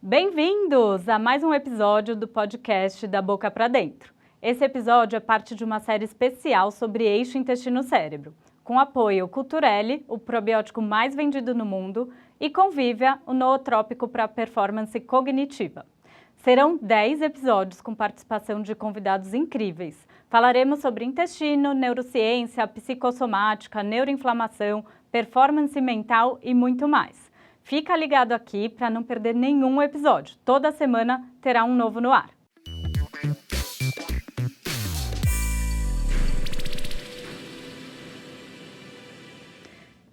Bem-vindos a mais um episódio do podcast Da Boca para Dentro. Esse episódio é parte de uma série especial sobre eixo intestino-cérebro, com apoio Culturelle, o probiótico mais vendido no mundo, e Convívia, o nootrópico para performance cognitiva. Serão 10 episódios com participação de convidados incríveis. Falaremos sobre intestino, neurociência, psicossomática, neuroinflamação, performance mental e muito mais. Fica ligado aqui para não perder nenhum episódio. Toda semana terá um novo no ar.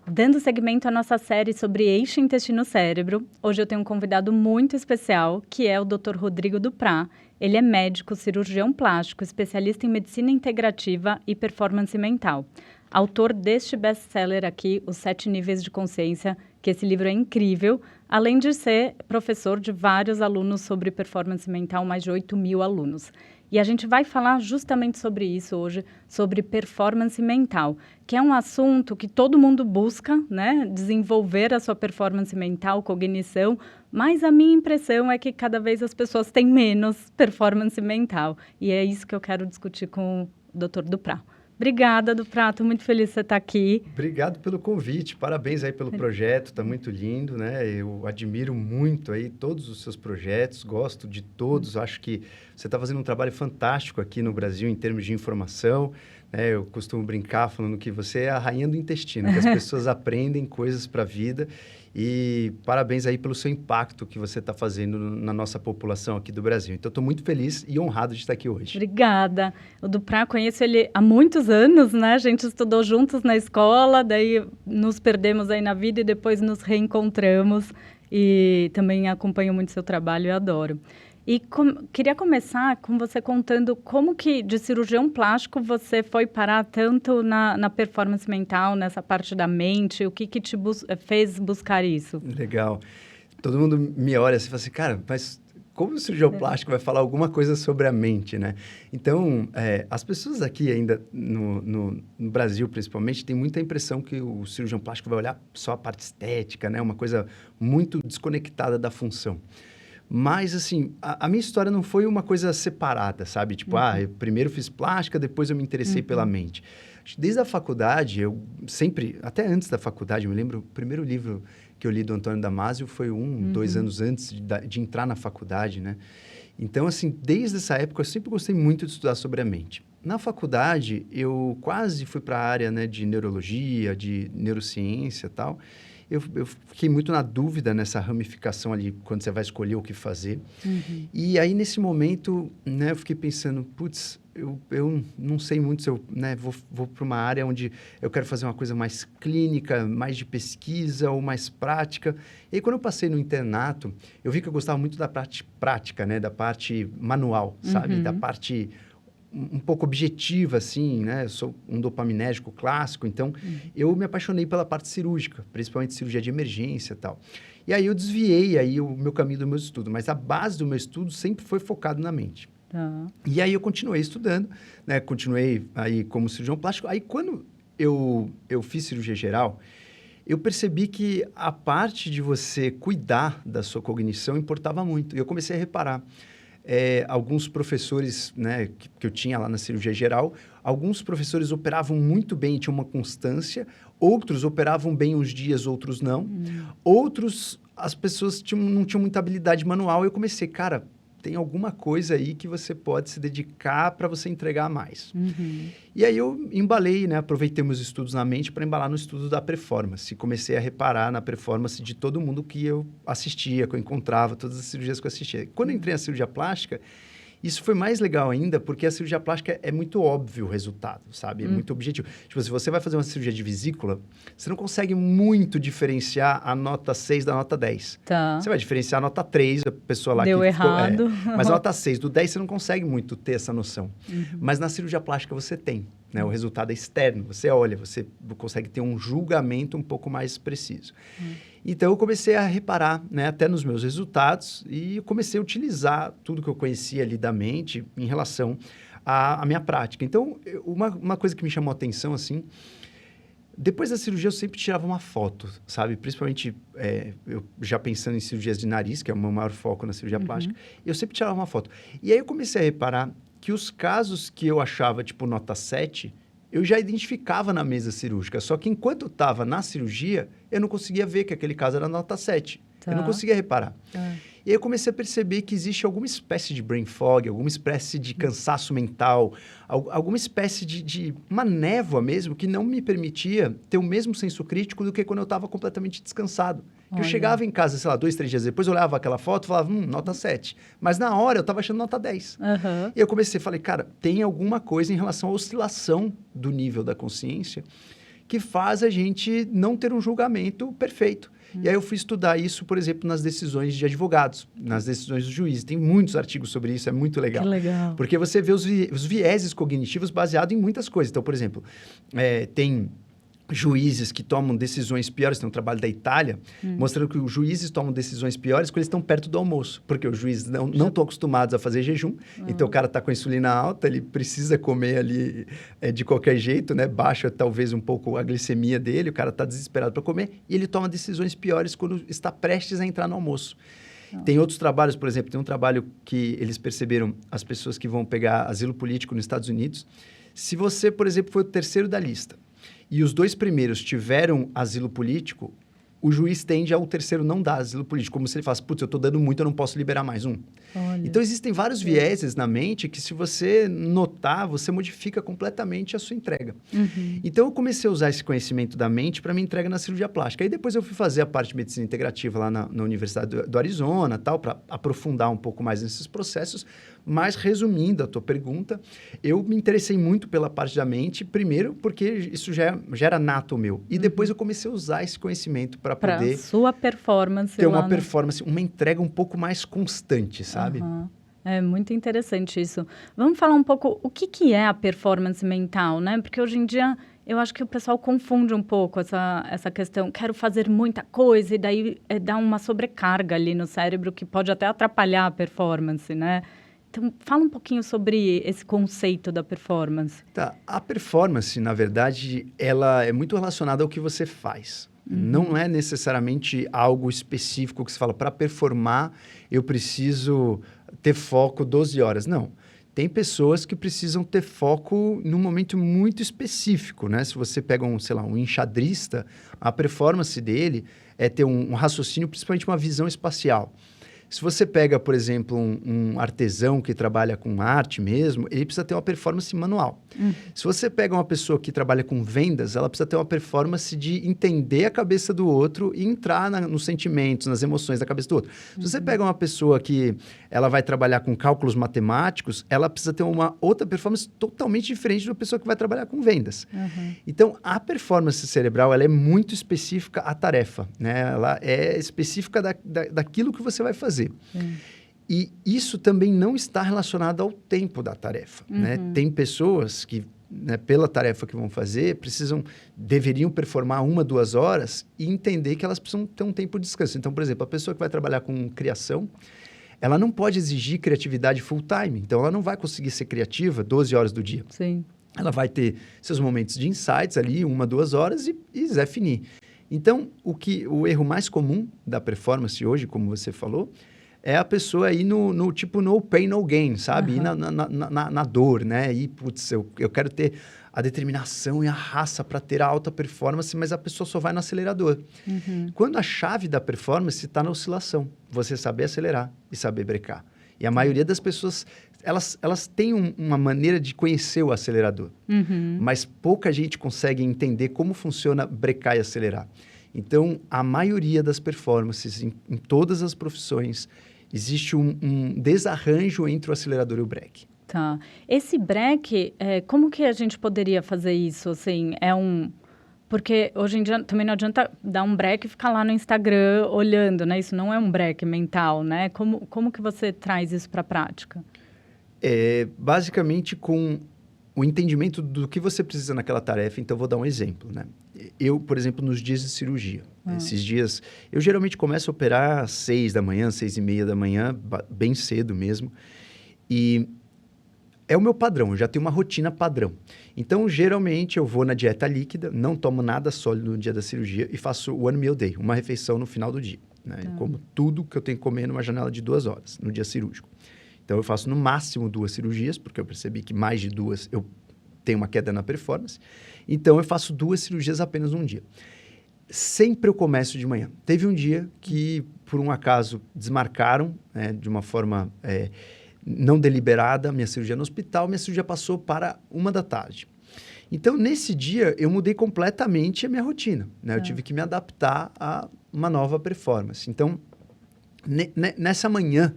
Dando seguimento à nossa série sobre eixo intestino-cérebro, hoje eu tenho um convidado muito especial, que é o Dr. Rodrigo Duprat. Ele é médico, cirurgião plástico, especialista em medicina integrativa e performance mental. Autor deste best-seller aqui, Os 7 Níveis de Consciência, que esse livro é incrível, além de ser professor de vários alunos sobre performance mental, mais de 8.000 alunos. E a gente vai falar justamente sobre isso hoje, sobre performance mental, que é um assunto que todo mundo busca, né? Desenvolver a sua performance mental, cognição, mas a minha impressão é que cada vez as pessoas têm menos performance mental. E é isso que eu quero discutir com o Dr. Duprat. Obrigada, Duprat, estou muito feliz de você estar aqui. Obrigado pelo convite, parabéns aí pelo projeto, está muito lindo, né? Eu admiro muito aí todos os seus projetos, gosto de todos, acho que você está fazendo um trabalho fantástico aqui no Brasil em termos de informação, né? Eu costumo brincar falando que você é a rainha do intestino, que as pessoas aprendem coisas para a vida e parabéns aí pelo seu impacto que você está fazendo na nossa população aqui do Brasil. Então, estou muito feliz e honrado de estar aqui hoje. Obrigada. O Duprat, conheço ele há muitos anos, né? A gente estudou juntos na escola, daí nos perdemos aí na vida e depois nos reencontramos. E também acompanho muito seu trabalho e adoro. E queria começar com você contando como que, de cirurgião plástico, você foi parar tanto na performance mental, nessa parte da mente, o que te fez buscar isso? Legal. Todo mundo me olha assim e fala assim, cara, mas como o cirurgião plástico vai falar alguma coisa sobre a mente, né? Então, as pessoas aqui ainda, no Brasil principalmente, têm muita impressão que o cirurgião plástico vai olhar só a parte estética, né? Uma coisa muito desconectada da função. Mas, assim, a minha história não foi uma coisa separada, sabe? Tipo, eu primeiro fiz plástica, depois eu me interessei pela mente. Desde a faculdade, eu sempre, até antes da faculdade, eu me lembro, o primeiro livro que eu li do Antônio Damasio foi 2 anos antes de entrar na faculdade, né? Então, assim, desde essa época, eu sempre gostei muito de estudar sobre a mente. Na faculdade, eu quase fui para a área, né, de neurologia, de neurociência e tal. Eu fiquei muito na dúvida nessa ramificação ali, quando você vai escolher o que fazer. E aí, nesse momento, né, eu fiquei pensando, putz, eu não sei muito se eu, né, vou para uma área onde eu quero fazer uma coisa mais clínica, mais de pesquisa ou mais prática. E aí, quando eu passei no internato, eu vi que eu gostava muito da parte prática, né, da parte manual, sabe? Da parte um pouco objetiva, assim, né? Eu sou um dopaminérgico clássico, então eu me apaixonei pela parte cirúrgica, principalmente cirurgia de emergência e tal. E aí eu desviei aí o meu caminho do meu estudo, mas a base do meu estudo sempre foi focado na mente. E aí eu continuei estudando, né? Continuei aí como cirurgião plástico. Aí quando eu fiz cirurgia geral, eu percebi que a parte de você cuidar da sua cognição importava muito. E eu comecei a reparar. Alguns professores, né, que eu tinha lá na cirurgia geral, alguns professores operavam muito bem, tinham uma constância, outros operavam bem uns dias, outros não. Outros, as pessoas não tinham muita habilidade manual. Eu comecei, cara, tem alguma coisa aí que você pode se dedicar para você entregar mais. E aí eu embalei, né, aproveitei meus estudos na mente para embalar no estudo da performance. Comecei a reparar na performance de todo mundo que eu assistia, que eu encontrava, todas as cirurgias que eu assistia. Quando eu entrei na cirurgia plástica, isso foi mais legal ainda, porque a cirurgia plástica é muito óbvio o resultado, sabe? É muito objetivo. Tipo, se você vai fazer uma cirurgia de vesícula, você não consegue muito diferenciar a nota 6 da nota 10. Você vai diferenciar a nota 3, a pessoa lá Deu que errado. Mas a nota 6 do 10 você não consegue muito ter essa noção. Mas na cirurgia plástica você tem, né? O resultado é externo. Você olha, você consegue ter um julgamento um pouco mais preciso. Então, eu comecei a reparar, né, até nos meus resultados e comecei a utilizar tudo que eu conhecia ali da mente em relação à minha prática. Então, uma coisa que me chamou a atenção, assim, Depois da cirurgia, eu sempre tirava uma foto, sabe? Principalmente, eu já pensando em cirurgias de nariz, que é o meu maior foco na cirurgia plástica, eu sempre tirava uma foto. E aí eu comecei a reparar que os casos que eu achava, tipo, nota 7, eu já identificava na mesa cirúrgica. Só que enquanto eu estava na cirurgia, eu não conseguia ver que aquele caso era nota 7. Tá. Eu não conseguia reparar. E aí eu comecei a perceber que existe alguma espécie de brain fog, alguma espécie de cansaço mental, alguma espécie de uma névoa mesmo que não me permitia ter o mesmo senso crítico do que quando eu estava completamente descansado. Eu chegava em casa, sei lá, 2, 3 dias depois, eu olhava aquela foto e falava, nota 7. Mas na hora eu estava achando nota 10. E eu falei, cara, tem alguma coisa em relação à oscilação do nível da consciência que faz a gente não ter um julgamento perfeito. E aí eu fui estudar isso, por exemplo, nas decisões de advogados, nas decisões do juiz. Tem muitos artigos sobre isso, é muito legal. Que legal. Porque você vê os vieses cognitivos baseados em muitas coisas. Então, por exemplo, tem juízes que tomam decisões piores, tem um trabalho da Itália, mostrando que os juízes tomam decisões piores quando eles estão perto do almoço, porque os juízes não estão acostumados a fazer jejum, então o cara está com a insulina alta, ele precisa comer ali de qualquer jeito, né? Baixa talvez um pouco a glicemia dele, o cara está desesperado para comer, e ele toma decisões piores quando está prestes a entrar no almoço. Tem outros trabalhos, por exemplo, tem um trabalho que eles perceberam, as pessoas que vão pegar asilo político nos Estados Unidos, se você, por exemplo, foi o terceiro da lista, e os 2 primeiros tiveram asilo político, o juiz tende ao terceiro não dar asilo político, como se ele falasse, putz, eu estou dando muito, eu não posso liberar mais um. Olha. Então, existem vários vieses na mente que, se você notar, você modifica completamente a sua entrega. Então, eu comecei a usar esse conhecimento da mente para minha entrega na cirurgia plástica. Aí, depois eu fui fazer a parte de medicina integrativa lá na Universidade do Arizona, tal, para aprofundar um pouco mais nesses processos. Mas, resumindo a tua pergunta, eu me interessei muito pela parte da mente, primeiro porque isso já era nato meu. E depois eu comecei a usar esse conhecimento para poder... sua performance. Ter uma performance, uma entrega um pouco mais constante, sabe? É muito interessante isso. Vamos falar um pouco o que é a performance mental, né? Porque hoje em dia eu acho que o pessoal confunde um pouco essa questão. Quero fazer muita coisa e daí dá uma sobrecarga ali no cérebro que pode até atrapalhar a performance, né? Então, fala um pouquinho sobre esse conceito da performance. Tá. A performance, na verdade, ela é muito relacionada ao que você faz. Não é necessariamente algo específico que você fala, para performar, eu preciso ter foco 12 horas. Não. Tem pessoas que precisam ter foco num momento muito específico, né? Se você pega um enxadrista, a performance dele é ter um raciocínio, principalmente uma visão espacial. Se você pega, por exemplo, um artesão que trabalha com arte mesmo, ele precisa ter uma performance manual. Se você pega uma pessoa que trabalha com vendas, ela precisa ter uma performance de entender a cabeça do outro e entrar nos sentimentos, nas emoções da cabeça do outro. Se você pega uma pessoa que ela vai trabalhar com cálculos matemáticos, ela precisa ter uma outra performance totalmente diferente de uma pessoa que vai trabalhar com vendas. Então, a performance cerebral, ela é muito específica à tarefa, né? Ela é específica daquilo que você vai fazer. E isso também não está relacionado ao tempo da tarefa, né? Tem pessoas que, né, pela tarefa que vão fazer, deveriam performar 1, 2 horas e entender que elas precisam ter um tempo de descanso. Então, por exemplo, a pessoa que vai trabalhar com criação, ela não pode exigir criatividade full time. Então, ela não vai conseguir ser criativa 12 horas do dia. Sim. Ela vai ter seus momentos de insights ali, 1, 2 horas e Zé fini. Então, o erro mais comum da performance hoje, como você falou, é a pessoa ir no tipo no pain, no gain, sabe? Ir na dor, né? E, putz, eu quero ter a determinação e a raça para ter a alta performance, mas a pessoa só vai no acelerador. Quando a chave da performance está na oscilação, você saber acelerar e saber brecar. E a maioria das pessoas, elas têm uma maneira de conhecer o acelerador, mas pouca gente consegue entender como funciona brecar e acelerar. Então, a maioria das performances, em todas as profissões, existe um desarranjo entre o acelerador e o break. Tá. Esse break, como que a gente poderia fazer isso? Assim, porque hoje em dia também não adianta dar um break e ficar lá no Instagram olhando, né? Isso não é um break mental, né? Como que você traz isso para a prática? Basicamente com o entendimento do que você precisa naquela tarefa. Então, vou dar um exemplo, né? Eu, por exemplo, nos dias de cirurgia, esses dias, eu geralmente começo a operar às 6 da manhã, 6:30 da manhã, bem cedo mesmo. E é o meu padrão, eu já tenho uma rotina padrão. Então, geralmente, eu vou na dieta líquida, não tomo nada sólido no dia da cirurgia e faço one meal day, uma refeição no final do dia. Né? Eu como tudo que eu tenho que comer numa janela de 2 horas, no dia cirúrgico. Então, eu faço no máximo 2 cirurgias, porque eu percebi que mais de 2 eu tenho uma queda na performance. Então, eu faço 2 cirurgias apenas num dia. Sempre eu começo de manhã. Teve um dia que, por um acaso, desmarcaram, né, de uma forma não deliberada, minha cirurgia no hospital, minha cirurgia passou para 1 da tarde. Então, nesse dia, eu mudei completamente a minha rotina. Né? Eu tive que me adaptar a uma nova performance. Então, nessa manhã,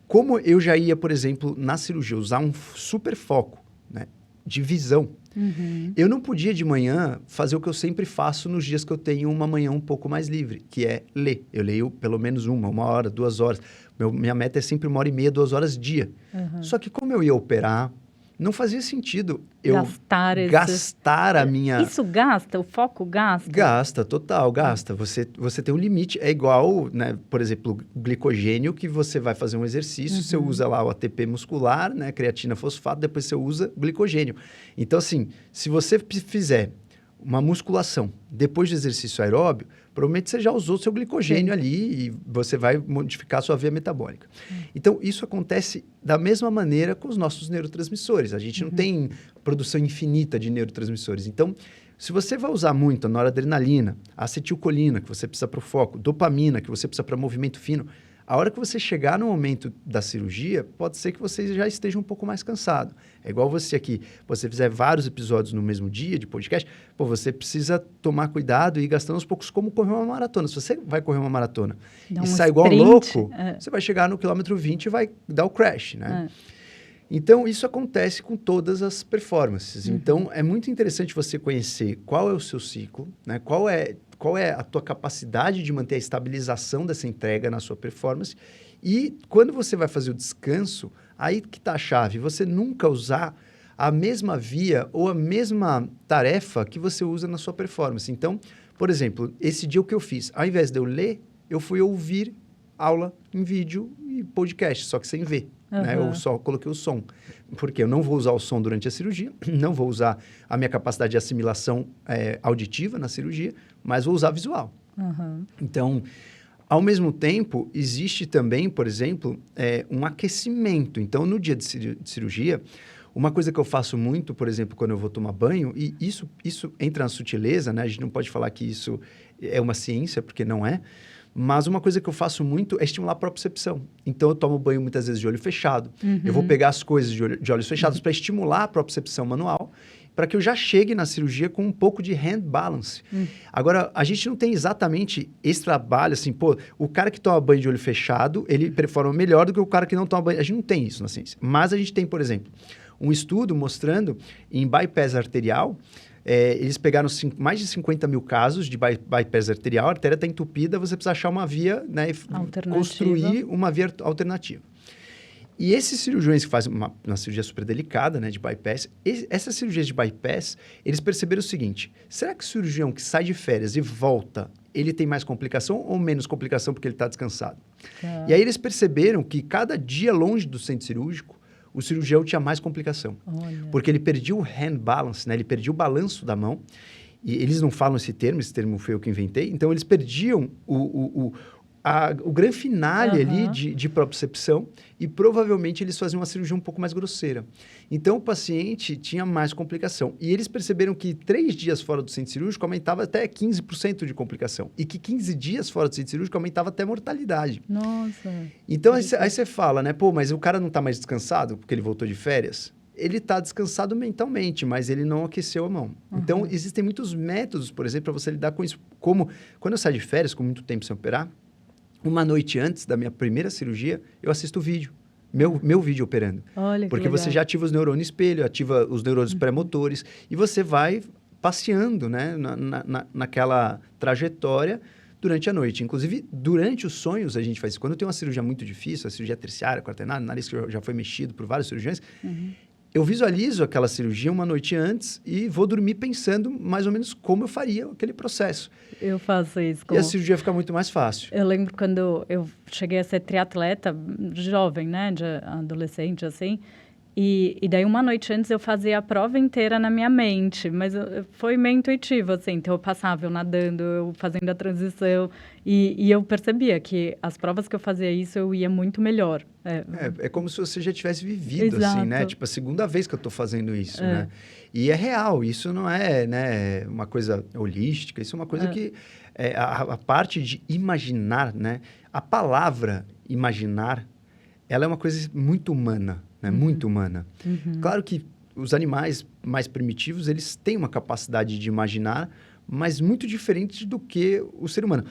como eu já ia, por exemplo, na cirurgia, usar um super foco, né, de visão, eu não podia de manhã fazer o que eu sempre faço nos dias que eu tenho uma manhã um pouco mais livre, que é ler. Eu leio pelo menos 1 hora, 2 horas. Minha meta é sempre 1h30, 2 horas dia. Só que como eu ia operar, não fazia sentido eu gastar a minha... Isso gasta? O foco gasta? Gasta, total, gasta. Você tem um limite. É igual, né, por exemplo, o glicogênio, que você vai fazer um exercício, você usa lá o ATP muscular, né, creatina, fosfato, depois você usa glicogênio. Então, assim, se você fizer uma musculação depois do exercício aeróbio, provavelmente você já usou seu glicogênio ali e você vai modificar a sua via metabólica. Então, isso acontece da mesma maneira com os nossos neurotransmissores. A gente não tem produção infinita de neurotransmissores. Então, se você vai usar muito a noradrenalina, a acetilcolina, que você precisa para o foco, dopamina, que você precisa para movimento fino, a hora que você chegar no momento da cirurgia, pode ser que você já esteja um pouco mais cansado. É igual você aqui, você fizer vários episódios no mesmo dia de podcast, você precisa tomar cuidado e ir gastando aos poucos, como correr uma maratona. Se você vai correr uma maratona e sai igual louco, você vai chegar no quilômetro 20 e vai dar o crash, né? Então, isso acontece com todas as performances. Então, é muito interessante você conhecer qual é o seu ciclo, né? Qual é a tua capacidade de manter a estabilização dessa entrega na sua performance. E quando você vai fazer o descanso, aí que está a chave. Você nunca usar a mesma via ou a mesma tarefa que você usa na sua performance. Então, por exemplo, esse dia o que eu fiz? Ao invés de eu ler, eu fui ouvir aula em vídeo e podcast, só que sem ver. Né? Eu só coloquei o som. Porque eu não vou usar o som durante a cirurgia, não vou usar a minha capacidade de assimilação auditiva na cirurgia, mas vou usar visual. Então, ao mesmo tempo, existe também, por exemplo, um aquecimento. Então, no dia de cirurgia, uma coisa que eu faço muito, por exemplo, quando eu vou tomar banho, e isso entra na sutileza, né? A gente não pode falar que isso é uma ciência, porque não é. Mas uma coisa que eu faço muito é estimular a propriocepção. Então, eu tomo banho muitas vezes de olho fechado. Eu vou pegar as coisas de olhos fechados para estimular a propriocepção manual, para que eu já chegue na cirurgia com um pouco de hand balance. Agora, a gente não tem exatamente esse trabalho, assim, o cara que toma banho de olho fechado, ele performa melhor do que o cara que não toma banho. A gente não tem isso na ciência. Mas a gente tem, por exemplo, um estudo mostrando em bypass arterial, eles pegaram mais de 50 mil casos de bypass arterial, a artéria está entupida, você precisa achar uma via, né, construir uma via alternativa. E esses cirurgiões que fazem uma cirurgia super delicada, né, de bypass, essas cirurgias de bypass, eles perceberam o seguinte: será que o cirurgião que sai de férias e volta, ele tem mais complicação ou menos complicação porque ele está descansado? E aí eles perceberam que cada dia longe do centro cirúrgico, o cirurgião tinha mais complicação. Porque ele perdia o hand balance, né? Ele perdia o balanço da mão. E eles não falam esse termo foi eu que inventei. Então, eles perdiam o grande finale ali de propriocepção e provavelmente eles faziam uma cirurgia um pouco mais grosseira. Então, o paciente tinha mais complicação. E eles perceberam que 3 dias fora do centro cirúrgico aumentava até 15% de complicação. E que 15 dias fora do centro cirúrgico aumentava até mortalidade. Nossa! Então, aí você fala, né? Mas o cara não está mais descansado porque ele voltou de férias? Ele está descansado mentalmente, mas ele não aqueceu a mão. Então, existem muitos métodos, por exemplo, para você lidar com isso. Como, quando eu saio de férias, com muito tempo sem operar, uma noite antes da minha primeira cirurgia, eu assisto o vídeo. Meu vídeo operando. Olha, porque você já ativa os neurônios espelho, ativa os neurônios pré-motores e você vai passeando, né, naquela trajetória durante a noite. Inclusive, durante os sonhos a gente faz isso. Quando eu tenho uma cirurgia muito difícil, a cirurgia terciária, quaternária, nariz que já foi mexido por vários cirurgiões, eu visualizo aquela cirurgia uma noite antes e vou dormir pensando mais ou menos como eu faria aquele processo. Eu faço isso. E a cirurgia fica muito mais fácil. Eu lembro quando eu cheguei a ser triatleta, jovem, né, de adolescente, assim, E daí, uma noite antes, eu fazia a prova inteira na minha mente, mas foi meio intuitivo, assim. Então, eu passava, eu nadando, eu fazendo a transição, e eu percebia que as provas que eu fazia isso, eu ia muito melhor. É como se você já tivesse vivido, assim, né? Exato. Tipo, a segunda vez que eu tô fazendo isso, né? E é real, isso não é, né, uma coisa holística, isso é uma coisa que... a parte de imaginar, né? A palavra imaginar, ela é uma coisa muito humana, né? Muito humana. Claro que os animais mais primitivos, eles têm uma capacidade de imaginar, mas muito diferente do que o ser humano.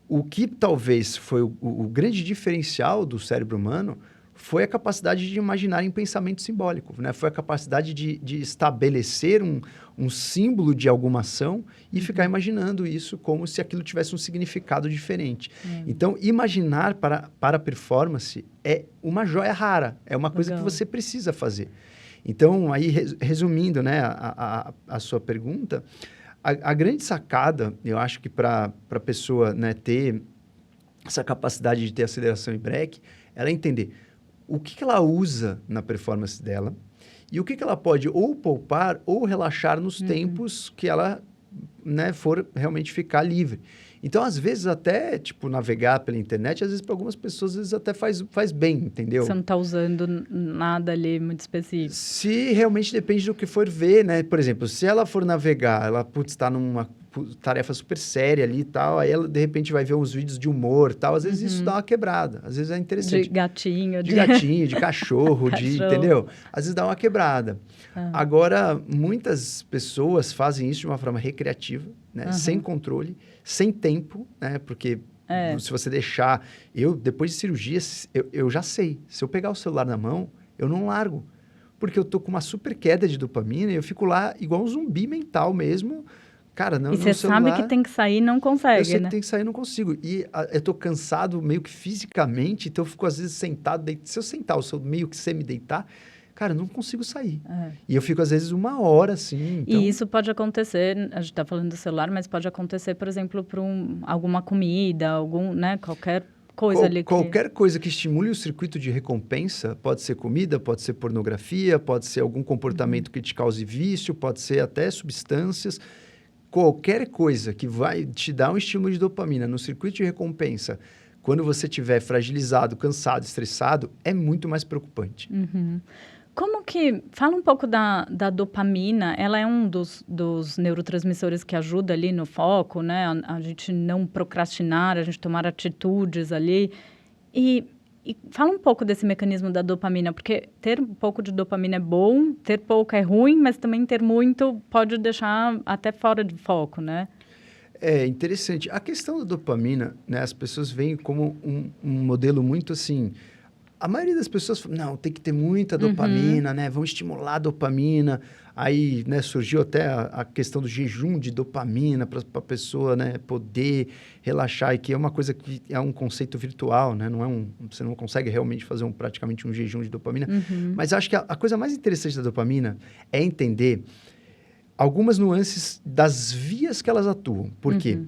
O que talvez foi o grande diferencial do cérebro humano foi a capacidade de imaginar em pensamento simbólico, né? Foi a capacidade de estabelecer um símbolo de alguma ação e ficar imaginando isso como se aquilo tivesse um significado diferente. Então, imaginar para a performance é uma joia rara, é uma coisa que você precisa fazer. Então, aí, resumindo, né, a sua pergunta, a grande sacada, eu acho que para a pessoa, né, ter essa capacidade de ter aceleração e break, ela é entender o que ela usa na performance dela e o que ela pode ou poupar ou relaxar nos tempos que ela, né, for realmente ficar livre. Então, às vezes, até, tipo, navegar pela internet, às vezes, para algumas pessoas, às vezes até faz bem, entendeu? Você não está usando nada ali muito específico. Se realmente depende do que for ver, né? Por exemplo, se ela for navegar, ela, está numa tarefa super séria ali e tal, aí ela, de repente, vai ver uns vídeos de humor e tal, às vezes isso dá uma quebrada, às vezes é interessante. De gatinho. De gatinho, de cachorro, entendeu? Às vezes dá uma quebrada. Agora, muitas pessoas fazem isso de uma forma recreativa, né? Sem controle, sem tempo, né? Porque se você deixar... depois de cirurgia, eu já sei. Se eu pegar o celular na mão, eu não largo. Porque eu tô com uma super queda de dopamina e eu fico lá igual um zumbi mental mesmo. Cara, não, e você sabe que tem que sair e não consegue, eu sei né? que tem que sair e não consigo. E eu tô cansado meio que fisicamente, então eu fico às vezes sentado. Se eu sentar, se eu meio que semi-deitar, cara, eu não consigo sair. E eu fico às vezes 1 hora, assim. Então... E isso pode acontecer, a gente tá falando do celular, mas pode acontecer, por exemplo, por alguma comida, né, qualquer coisa ali. Qualquer coisa que estimule o circuito de recompensa, pode ser comida, pode ser pornografia, pode ser algum comportamento que te cause vício, pode ser até substâncias. Qualquer coisa que vai te dar um estímulo de dopamina no circuito de recompensa, quando você estiver fragilizado, cansado, estressado, é muito mais preocupante. Como que... Fala um pouco da dopamina. Ela é um dos neurotransmissores que ajuda ali no foco, né? A gente não procrastinar, a gente tomar atitudes ali. E fala um pouco desse mecanismo da dopamina, porque ter um pouco de dopamina é bom, ter pouco é ruim, mas também ter muito pode deixar até fora de foco, né? É interessante. A questão da dopamina, né? As pessoas veem como um modelo muito assim... A maioria das pessoas fala, não, tem que ter muita dopamina, né? Vamos estimular a dopamina. Aí, né, surgiu até a questão do jejum de dopamina para a pessoa, né, poder relaxar. E que é uma coisa que é um conceito virtual, né? Você não consegue realmente fazer praticamente um jejum de dopamina. Mas acho que a coisa mais interessante da dopamina é entender algumas nuances das vias que elas atuam. Por quê?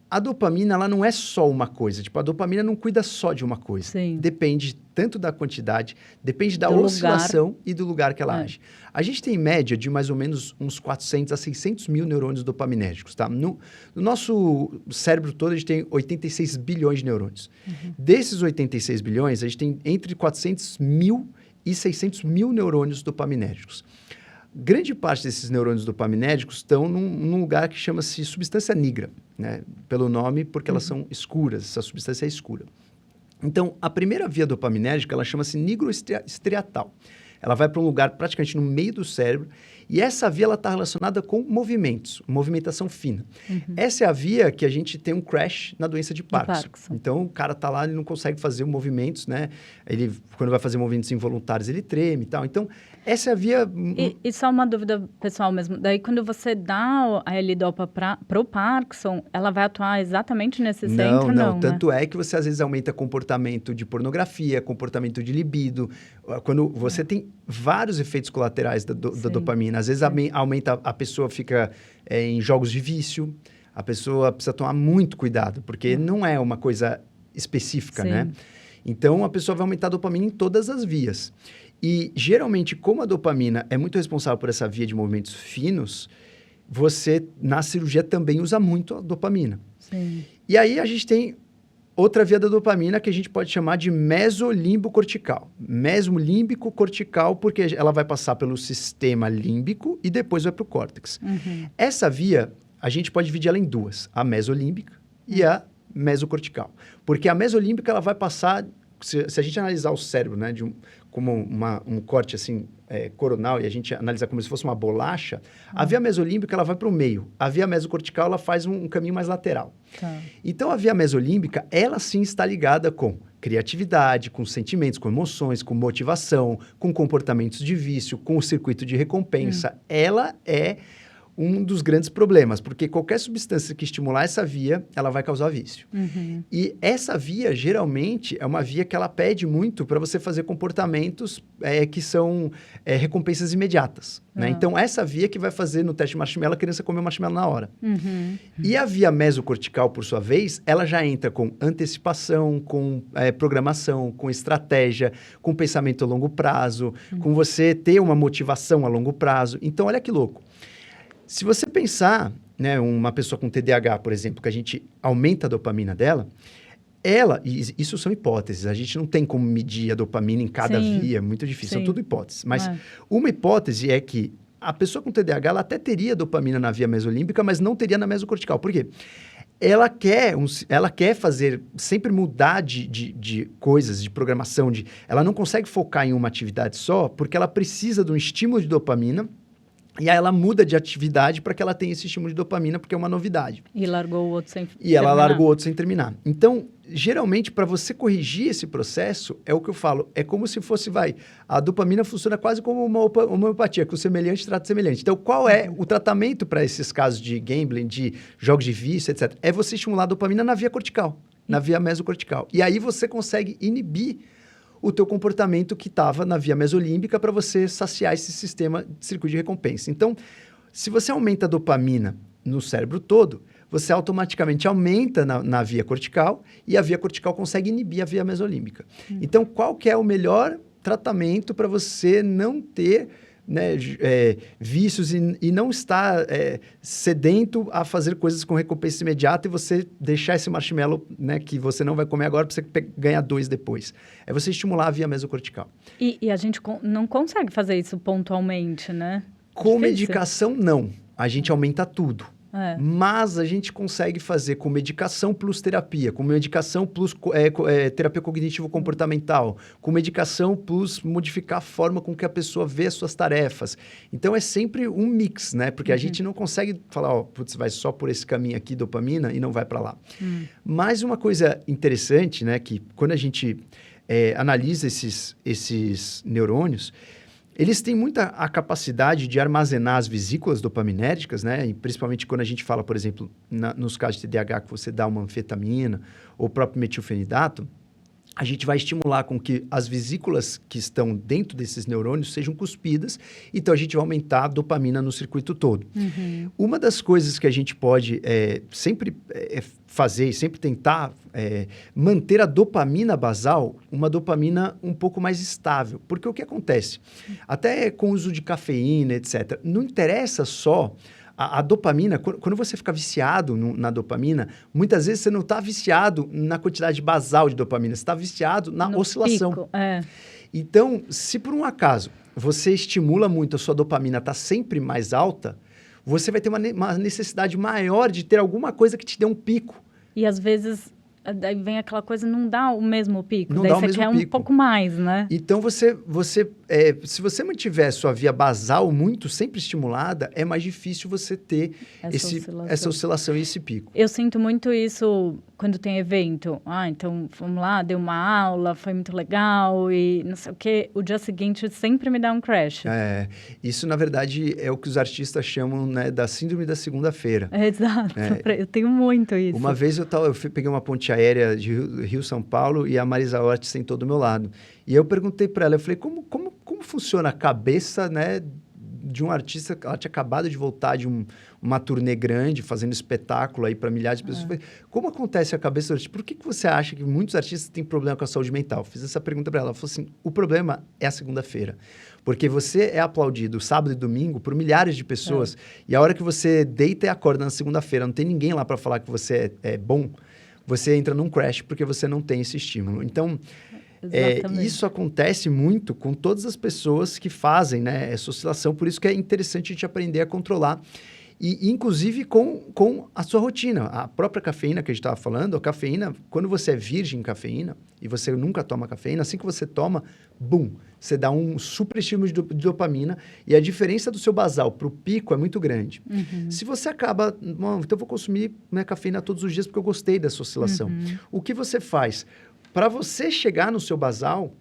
A dopamina, ela não é só uma coisa. Tipo, a dopamina não cuida só de uma coisa. Sim. Depende tanto da quantidade, depende da oscilação e do lugar que ela age. A gente tem média de mais ou menos uns 400 a 600 mil neurônios dopaminérgicos, tá? No nosso cérebro todo, a gente tem 86 bilhões de neurônios. Desses 86 bilhões, a gente tem entre 400 mil e 600 mil neurônios dopaminérgicos. Grande parte desses neurônios dopaminérgicos estão num lugar que chama-se substância nigra, né? Pelo nome, porque elas são escuras, essa substância é escura. Então, a primeira via dopaminérgica, ela chama-se nigrostriatal. Ela vai para um lugar praticamente no meio do cérebro e essa via está relacionada com movimentos, movimentação fina. Essa é a via que a gente tem um crash na doença de Parkinson. Então, o cara está lá, ele não consegue fazer movimentos, né? Ele, quando vai fazer movimentos involuntários, ele treme e tal. Então, essa é a via... E só uma dúvida pessoal mesmo. Daí, quando você dá a L-Dopa para o Parkinson, ela vai atuar exatamente nesse centro? Não, tanto é que você, às vezes, aumenta comportamento de pornografia, comportamento de libido. Quando você tem vários efeitos colaterais da dopamina. Às vezes, aumenta, a pessoa fica em jogos de vício. A pessoa precisa tomar muito cuidado, porque não é uma coisa específica, né? Então, a pessoa vai aumentar a dopamina em todas as vias. E, geralmente, como a dopamina é muito responsável por essa via de movimentos finos, você, na cirurgia, também usa muito a dopamina. Sim. E aí, a gente tem outra via da dopamina que a gente pode chamar de mesolimbo cortical. Mesolímbico cortical, porque ela vai passar pelo sistema límbico e depois vai para o córtex. Essa via, a gente pode dividir ela em duas, a mesolímbica e a mesocortical. Porque a mesolímbica, ela vai passar, se a gente analisar o cérebro, né, como um corte assim, coronal, e a gente analisar como se fosse uma bolacha, a via mesolímbica, ela vai para o meio. A via mesocortical, ela faz um caminho mais lateral. Tá. Então, a via mesolímbica, ela sim está ligada com criatividade, com sentimentos, com emoções, com motivação, com comportamentos de vício, com o circuito de recompensa. Ela é um dos grandes problemas, porque qualquer substância que estimular essa via, ela vai causar vício. E essa via, geralmente, é uma via que ela pede muito para você fazer comportamentos que são recompensas imediatas. Né? Então, essa via que vai fazer no teste de marshmallow, a criança comer o marshmallow na hora. E a via mesocortical, por sua vez, ela já entra com antecipação, com programação, com estratégia, com pensamento a longo prazo, com você ter uma motivação a longo prazo. Então, olha que louco. Se você pensar, né, uma pessoa com TDAH, por exemplo, que a gente aumenta a dopamina dela, isso são hipóteses, a gente não tem como medir a dopamina em cada via, é muito difícil, são tudo hipóteses. Mas uma hipótese é que a pessoa com TDAH, ela até teria dopamina na via mesolímbica, mas não teria na mesocortical. Por quê? Ela quer fazer, sempre mudar de coisas, de programação, ela não consegue focar em uma atividade só, porque ela precisa de um estímulo de dopamina. E aí ela muda de atividade para que ela tenha esse estímulo de dopamina, porque é uma novidade. E largou o outro sem terminar. E ela largou o outro sem terminar. Então, geralmente, para você corrigir esse processo, é o que eu falo, é como se fosse, a dopamina funciona quase como uma homeopatia, que o semelhante trata o semelhante. Então, qual é o tratamento para esses casos de gambling, de jogos de vício, etc? É você estimular a dopamina na via cortical, na via mesocortical. E aí você consegue inibir o teu comportamento que estava na via mesolímbica para você saciar esse sistema de circuito de recompensa. Então, se você aumenta a dopamina no cérebro todo, você automaticamente aumenta na via cortical e a via cortical consegue inibir a via mesolímbica. Então, qual que é o melhor tratamento para você não ter, né, vícios e não estar sedento a fazer coisas com recompensa imediata e você deixar esse marshmallow, né, que você não vai comer agora para você ganhar 2 depois. É você estimular a via mesocortical. E a gente não consegue fazer isso pontualmente, né? Com medicação, não. A gente aumenta tudo. É. Mas a gente consegue fazer com medicação plus terapia, com medicação plus terapia cognitivo-comportamental, com medicação plus modificar a forma com que a pessoa vê as suas tarefas. Então, é sempre um mix, né? Porque a gente não consegue falar, ó, putz, vai só por esse caminho aqui, dopamina, e não vai para lá. Mas uma coisa interessante, né? Que quando a gente analisa esses neurônios, eles têm muita a capacidade de armazenar as vesículas dopaminérgicas, né? E principalmente quando a gente fala, por exemplo, nos casos de TDAH, que você dá uma anfetamina ou o próprio metilfenidato, a gente vai estimular com que as vesículas que estão dentro desses neurônios sejam cuspidas, então a gente vai aumentar a dopamina no circuito todo. Uma das coisas que a gente pode sempre fazer e sempre tentar manter a dopamina basal, uma dopamina um pouco mais estável. Porque o que acontece? Até com o uso de cafeína, etc., não interessa só a dopamina, quando você fica viciado na dopamina, muitas vezes você não está viciado na quantidade basal de dopamina, você está viciado na oscilação. Pico, Então, se por um acaso você estimula muito, a sua dopamina está sempre mais alta, você vai ter uma necessidade maior de ter alguma coisa que te dê um pico. E às vezes, daí vem aquela coisa, não dá o mesmo pico. Não daí dá o você mesmo quer pico. um pouco mais, né? Então, se você mantiver sua via basal muito sempre estimulada, é mais difícil você ter essa oscilação e esse pico. Eu sinto muito isso quando tem evento. Então, vamos lá, dei uma aula, foi muito legal e não sei o quê. O dia seguinte sempre me dá um crash. Isso, na verdade, é o que os artistas chamam, né, da síndrome da segunda-feira. Exato. Eu tenho muito isso. Uma vez eu peguei uma ponte aérea de Rio-São Paulo e a Marisa Hort sentou do meu lado. E eu perguntei para ela, eu falei, como funciona a cabeça, né, de um artista, ela tinha acabado de voltar de uma turnê grande, fazendo espetáculo aí para milhares de pessoas. Falei, como acontece a cabeça do artista? Por que você acha que muitos artistas têm problema com a saúde mental? Fiz essa pergunta para ela. Ela falou assim, o problema é a segunda-feira. Porque você é aplaudido sábado e domingo por milhares de pessoas. E a hora que você deita e acorda na segunda-feira, não tem ninguém lá para falar que você é bom, você entra num crash porque você não tem esse estímulo. Então, isso acontece muito com todas as pessoas que fazem, né, essa oscilação. Por isso que é interessante a gente aprender a controlar. E, inclusive, com a sua rotina. A própria cafeína que a gente estava falando, a cafeína, quando você é virgem em cafeína e você nunca toma cafeína, assim que você toma, bum, você dá um super estímulo de dopamina e a diferença do seu basal para o pico é muito grande. Se você acaba, então eu vou consumir minha cafeína todos os dias porque eu gostei dessa oscilação. O que você faz? Para você chegar no seu basal,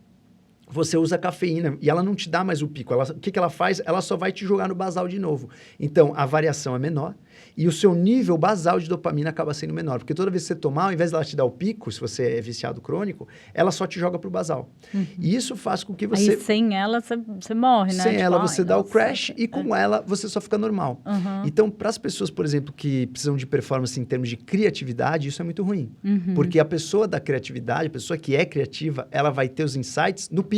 você usa a cafeína e ela não te dá mais o pico. O que ela faz? Ela só vai te jogar no basal de novo. Então, a variação é menor e o seu nível basal de dopamina acaba sendo menor. Porque toda vez que você tomar, ao invés dela te dar o pico, se você é viciado crônico, ela só te joga para o basal. E isso faz com que você... Aí, sem ela, você morre, né? Sem ela, você dá o crash e com ela, você só fica normal. Então, para as pessoas, por exemplo, que precisam de performance em termos de criatividade, isso é muito ruim. Porque a pessoa da criatividade, a pessoa que é criativa, ela vai ter os insights no pico.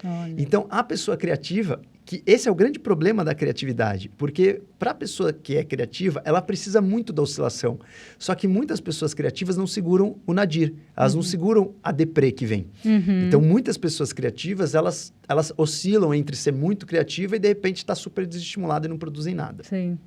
Olha. Então, a pessoa criativa, que esse é o grande problema da criatividade, porque para a pessoa que é criativa, ela precisa muito da oscilação. Só que muitas pessoas criativas não seguram o nadir, elas não seguram a deprê que vem. Então, muitas pessoas criativas, elas oscilam entre ser muito criativa e, de repente, estar super desestimulada e não produzem nada. Sim.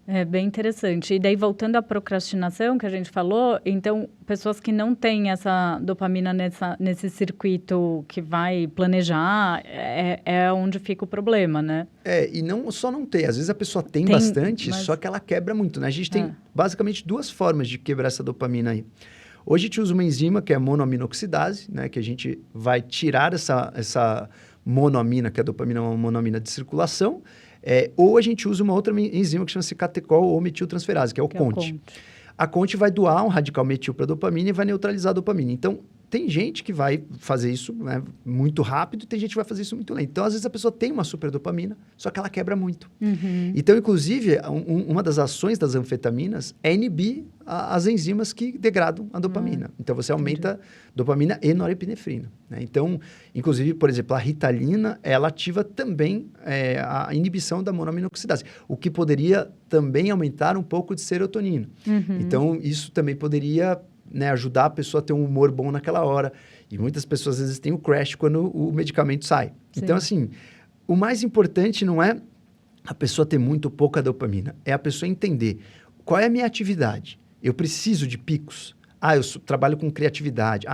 É bem interessante. E daí, voltando à procrastinação que a gente falou, então, pessoas que não têm essa dopamina nesse circuito que vai planejar, é onde fica o problema, né? E só não tem. Às vezes a pessoa tem bastante, só que ela quebra muito, né? A gente tem basicamente duas formas de quebrar essa dopamina aí. Hoje a gente usa uma enzima que é a monoaminoxidase, né? Que a gente vai tirar essa monoamina, que é a dopamina, uma monoamina de circulação. Ou a gente usa uma outra enzima que chama-se catecol ou metiltransferase, que é o CONT. A CONT vai doar um radical metil para a dopamina e vai neutralizar a dopamina. Então, tem gente que vai fazer isso, né, muito rápido e tem gente que vai fazer isso muito lento. Então, às vezes, a pessoa tem uma superdopamina, só que ela quebra muito. Então, inclusive, uma das ações das anfetaminas é inibir as enzimas que degradam a dopamina. Então, você aumenta dopamina e norepinefrina. Né? Então, inclusive, por exemplo, a Ritalina, ela ativa também a inibição da monoaminoxidase, o que poderia também aumentar um pouco de serotonina. Então, isso também poderia... né, ajudar a pessoa a ter um humor bom naquela hora. E muitas pessoas, às vezes, têm o crash quando o medicamento sai. Sim. Então, assim, o mais importante não é a pessoa ter muito ou pouca dopamina. É a pessoa entender qual é a minha atividade. Eu preciso de picos. Eu trabalho com criatividade.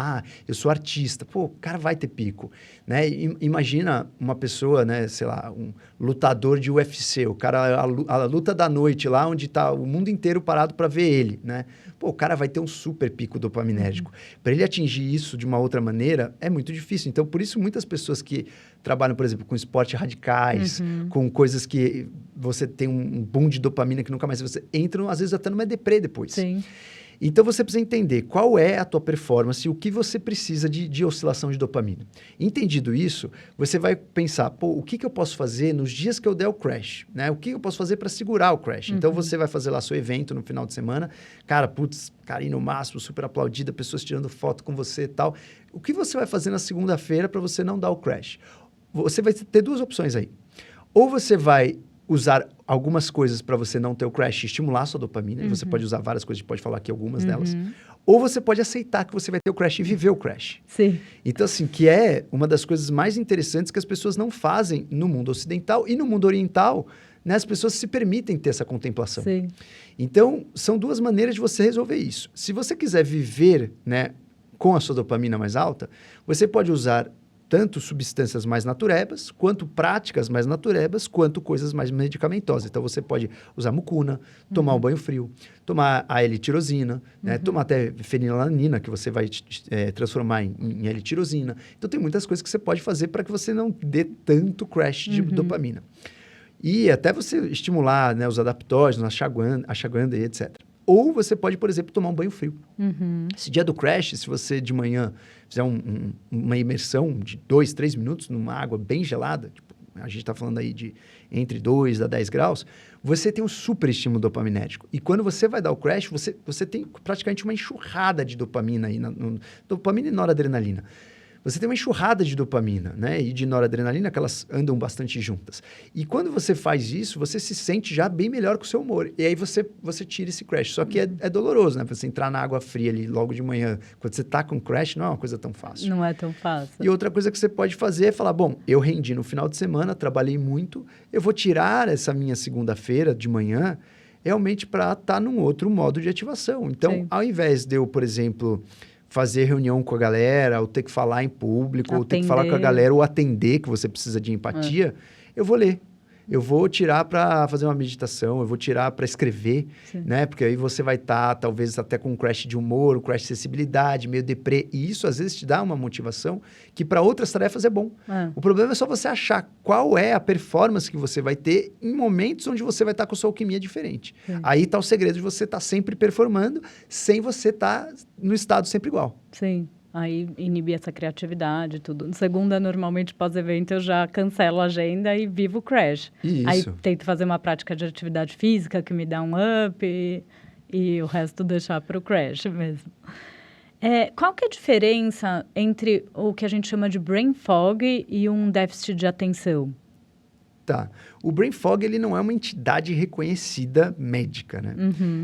Eu sou artista. Pô, o cara vai ter pico. Né? Imagina uma pessoa, né, sei lá, um lutador de UFC. O cara, a luta da noite lá, onde está o mundo inteiro parado para ver ele. Né? Pô, o cara vai ter um super pico dopaminérgico. Para ele atingir isso de uma outra maneira, é muito difícil. Então, por isso, muitas pessoas que trabalham, por exemplo, com esportes radicais, com coisas que você tem um boom de dopamina que nunca mais você entram, às vezes, até numa deprê depois. Sim. Então, você precisa entender qual é a tua performance e o que você precisa de oscilação de dopamina. Entendido isso, você vai pensar, o que eu posso fazer nos dias que eu der o crash? Né? O que eu posso fazer para segurar o crash? Então, você vai fazer lá seu evento no final de semana. Cara, carinho no máximo, super aplaudida, pessoas tirando foto com você e tal. O que você vai fazer na segunda-feira para você não dar o crash? Você vai ter duas opções aí. Ou você vai usar algumas coisas para você não ter o crash e estimular a sua dopamina. E você pode usar várias coisas, a gente pode falar aqui algumas delas. Ou você pode aceitar que você vai ter o crash e viver o crash. Sim. Então, assim, que é uma das coisas mais interessantes que as pessoas não fazem no mundo ocidental e no mundo oriental, né? As pessoas se permitem ter essa contemplação. Sim. Então, são duas maneiras de você resolver isso. Se você quiser viver, né, com a sua dopamina mais alta, você pode usar tanto substâncias mais naturebas, quanto práticas mais naturebas, quanto coisas mais medicamentosas. Então, você pode usar mucuna, tomar um banho frio, tomar a L-tirosina, né? Tomar até fenilalanina, que você vai transformar em L-tirosina. Então, tem muitas coisas que você pode fazer para que você não dê tanto crash de dopamina. E até você estimular, né, os adaptógenos, a ashwagandha e etc. Ou você pode, por exemplo, tomar um banho frio. Esse dia do crash, se você de manhã fizer uma imersão de 2, 3 minutos numa água bem gelada, tipo, a gente está falando aí de entre 2 a 10 graus, você tem um super estímulo dopaminérgico. E quando você vai dar o crash, você tem praticamente uma enxurrada de dopamina aí, dopamina e noradrenalina. Você tem uma enxurrada de dopamina, né? E de noradrenalina, que elas andam bastante juntas. E quando você faz isso, você se sente já bem melhor com o seu humor. E aí você tira esse crash. Só que é doloroso, né? Você entrar na água fria ali logo de manhã, quando você tá com crash, não é uma coisa tão fácil. Não é tão fácil. E outra coisa que você pode fazer é falar, bom, eu rendi no final de semana, trabalhei muito, eu vou tirar essa minha segunda-feira de manhã realmente para estar num outro modo de ativação. Então, Sim. ao invés de eu, por exemplo, fazer reunião com a galera, ou ter que falar em público, ou ter que falar com a galera, ou atender, que você precisa de empatia, eu vou ler. Eu vou tirar para fazer uma meditação, eu vou tirar para escrever, né? Porque aí você vai estar, talvez, até com um crash de humor, um crash de sensibilidade, meio deprê. E isso, às vezes, te dá uma motivação que para outras tarefas é bom. O problema é só você achar qual é a performance que você vai ter em momentos onde você vai estar com sua alquimia diferente. Aí está o segredo de você estar sempre performando, sem você estar no estado sempre igual. Sim. Aí inibir essa criatividade e tudo. Segunda, normalmente, pós-evento, eu já cancelo a agenda e vivo o crash. Isso. Aí tento fazer uma prática de atividade física que me dá um up e o resto deixar para o crash mesmo. Qual que é a diferença entre o que a gente chama de brain fog e um déficit de atenção? Tá. O brain fog, ele não é uma entidade reconhecida médica, né?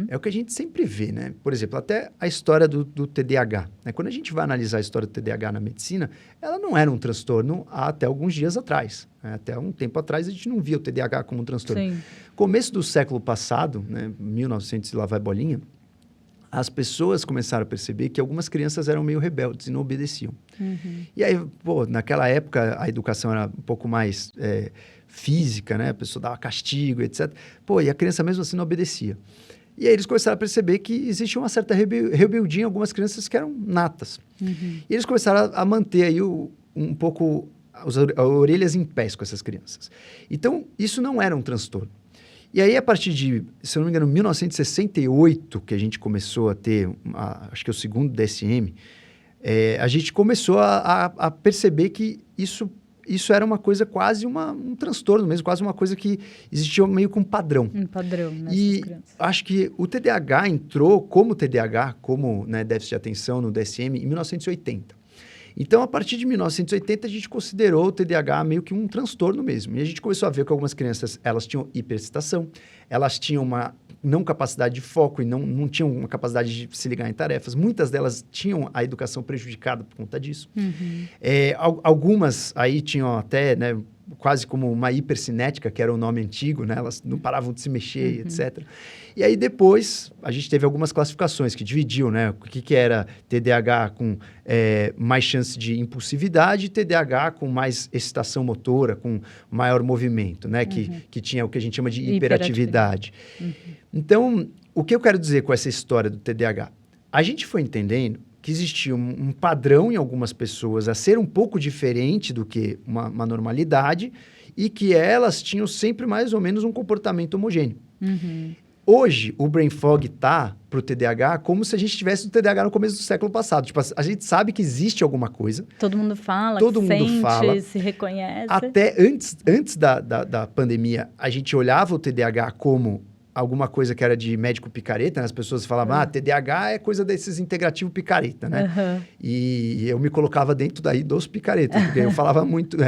É o que a gente sempre vê, né? Por exemplo, até a história do TDAH. Né? Quando a gente vai analisar a história do TDAH na medicina, ela não era um transtorno até alguns dias atrás. Né? Até um tempo atrás, a gente não via o TDAH como um transtorno. Sim. Começo do século passado, né? 1900 e lá vai bolinha, as pessoas começaram a perceber que algumas crianças eram meio rebeldes e não obedeciam. E aí, naquela época, a educação era um pouco mais física, né? A pessoa dava castigo, etc. E a criança mesmo assim não obedecia. E aí eles começaram a perceber que existia uma certa rebeldia em algumas crianças que eram natas. E eles começaram a manter aí um pouco as orelhas em pés com essas crianças. Então, isso não era um transtorno. E aí, a partir de, se eu não me engano, 1968, que a gente começou a ter, acho que é o segundo DSM, a gente começou a perceber que isso era uma coisa quase um transtorno mesmo, quase uma coisa que existia meio que um padrão. Um padrão nessas crianças. Acho que o TDAH entrou como TDAH, como déficit de atenção no DSM, em 1980. Então, a partir de 1980, a gente considerou o TDAH meio que um transtorno mesmo. E a gente começou a ver que algumas crianças, elas tinham hiperexcitação, elas tinham uma não capacidade de foco e não tinham uma capacidade de se ligar em tarefas. Muitas delas tinham a educação prejudicada por conta disso. Algumas aí tinham até, né, quase como uma hipercinética, que era o nome antigo, né? Elas não paravam de se mexer, etc. E aí depois a gente teve algumas classificações que dividiam, né? O que era TDAH com mais chance de impulsividade e TDAH com mais excitação motora, com maior movimento, né? Que tinha o que a gente chama de hiperatividade. Então, o que eu quero dizer com essa história do TDAH? A gente foi entendendo que existia um padrão em algumas pessoas a ser um pouco diferente do que uma normalidade e que elas tinham sempre mais ou menos um comportamento homogêneo. Hoje, o brain fog tá pro TDAH como se a gente tivesse o TDAH no começo do século passado. Tipo, a gente sabe que existe alguma coisa. Todo mundo fala, fala, se reconhece. Até antes da pandemia, a gente olhava o TDAH como alguma coisa que era de médico picareta, né? As pessoas falavam, TDAH é coisa desses integrativo picareta, né? E eu me colocava dentro daí dos picaretas, porque eu falava muito,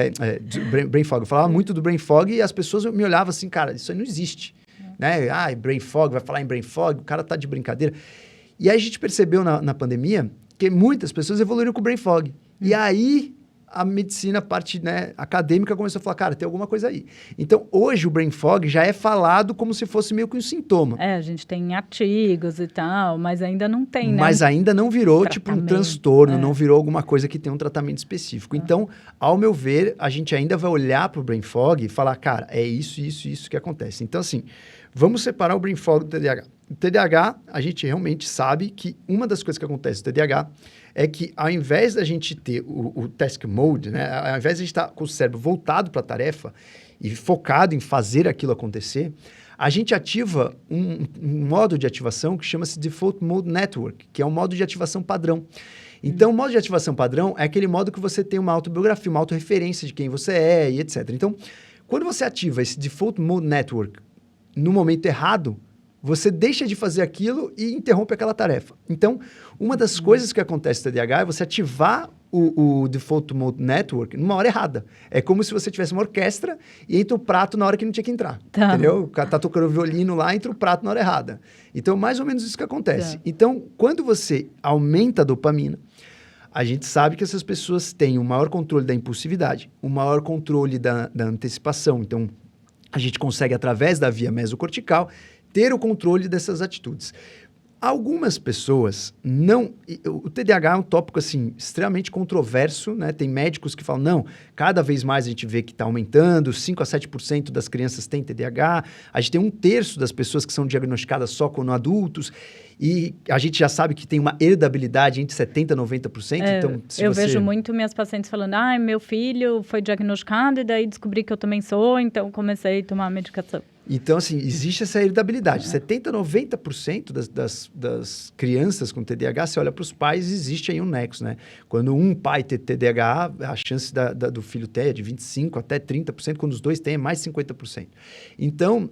brain fog, eu falava muito do brain fog e as pessoas me olhavam assim, cara, isso aí não existe, né? Brain fog, vai falar em brain fog, o cara tá de brincadeira. E aí a gente percebeu na pandemia que muitas pessoas evoluíram com o brain fog. E aí a medicina, a parte, né, acadêmica, começou a falar, cara, tem alguma coisa aí. Então, hoje o brain fog já é falado como se fosse meio que um sintoma. A gente tem artigos e tal, mas ainda não tem, né? Mas ainda não virou, tipo, um transtorno, não virou alguma coisa que tem um tratamento específico. Então, ao meu ver, a gente ainda vai olhar para o brain fog e falar, cara, é isso que acontece. Então, assim, vamos separar o brain fog do TDAH. O TDAH, a gente realmente sabe que uma das coisas que acontece no TDAH é que ao invés da gente ter o task mode, né, ao invés de a gente estar com o cérebro voltado para a tarefa e focado em fazer aquilo acontecer, a gente ativa um modo de ativação que chama-se Default Mode Network, que é um modo de ativação padrão. Então, o modo de ativação padrão é aquele modo que você tem uma autobiografia, uma autorreferência de quem você é e etc. Então, Quando você ativa esse Default Mode Network no momento errado, você deixa de fazer aquilo e interrompe aquela tarefa. Então, uma das coisas que acontece no TDAH é você ativar o Default Mode Network numa hora errada. É como se você tivesse uma orquestra e entra o prato na hora que não tinha que entrar. Tá. Entendeu? O cara tá tocando violino lá, entra o prato na hora errada. Então, mais ou menos isso que acontece. Tá. Então, quando você aumenta a dopamina, a gente sabe que essas pessoas têm um maior controle da impulsividade, um maior controle da antecipação. Então, a gente consegue, através da via mesocortical, ter o controle dessas atitudes. Algumas pessoas não... O TDAH é um tópico, assim, extremamente controverso, né? Tem médicos que falam, não, cada vez mais a gente vê que está aumentando, 5 a 7% das crianças têm TDAH, a gente tem 1/3 das pessoas que são diagnosticadas só quando adultos, e a gente já sabe que tem uma herdabilidade entre 70% e 90%. Então, se eu você... vejo muito minhas pacientes falando, meu filho foi diagnosticado e daí descobri que eu também sou, então comecei a tomar a medicação. Então, assim, existe essa herdabilidade. 70% a 90% das crianças com TDAH, você olha para os pais, existe aí um nexo, né? Quando um pai tem TDAH, a chance do filho ter é de 25% até 30%, quando os dois têm é mais 50%. Então,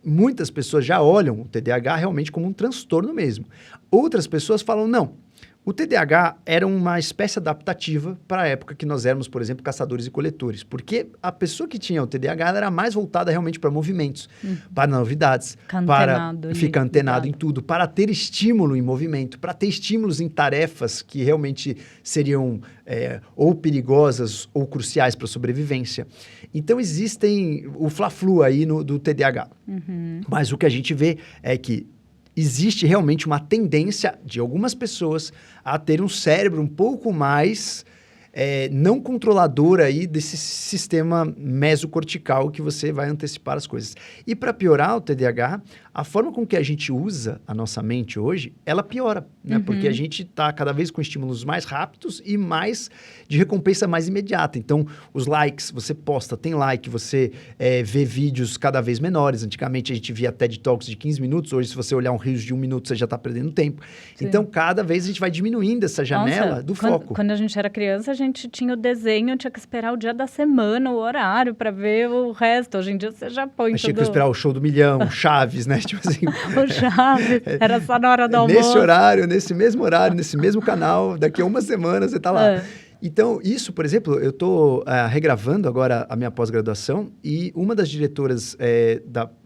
muitas pessoas já olham o TDAH realmente como um transtorno mesmo. Outras pessoas falam, não, o TDAH era uma espécie adaptativa para a época que nós éramos, por exemplo, caçadores e coletores. Porque a pessoa que tinha o TDAH ela era mais voltada realmente para movimentos, para novidades, para ficar antenado em tudo, para ter estímulo em movimento, para ter estímulos em tarefas que realmente seriam ou perigosas ou cruciais para a sobrevivência. Então, existem o fla-flu aí do TDAH. Mas o que a gente vê é que existe realmente uma tendência de algumas pessoas a ter um cérebro um pouco mais não controlador aí desse sistema mesocortical que você vai antecipar as coisas. E para piorar o TDAH, a forma com que a gente usa a nossa mente hoje, ela piora, né? Porque a gente está cada vez com estímulos mais rápidos e mais de recompensa mais imediata. Então, os likes, você posta, tem like, você vê vídeos cada vez menores. Antigamente, a gente via TED Talks de 15 minutos. Hoje, se você olhar um Reels de 1 minuto, você já está perdendo tempo. Sim. Então, cada vez a gente vai diminuindo essa janela do foco. Quando a gente era criança, a gente tinha o desenho, tinha que esperar o dia da semana, o horário, para ver o resto. Hoje em dia, você já põe tudo... Tinha que esperar o Show do Milhão, Chaves, né? Tipo assim... O Chaves, era só na hora do almoço. Nesse horário, nesse mesmo canal, daqui a uma semana você está lá. Então, isso, por exemplo, eu estou regravando agora a minha pós-graduação e uma das diretoras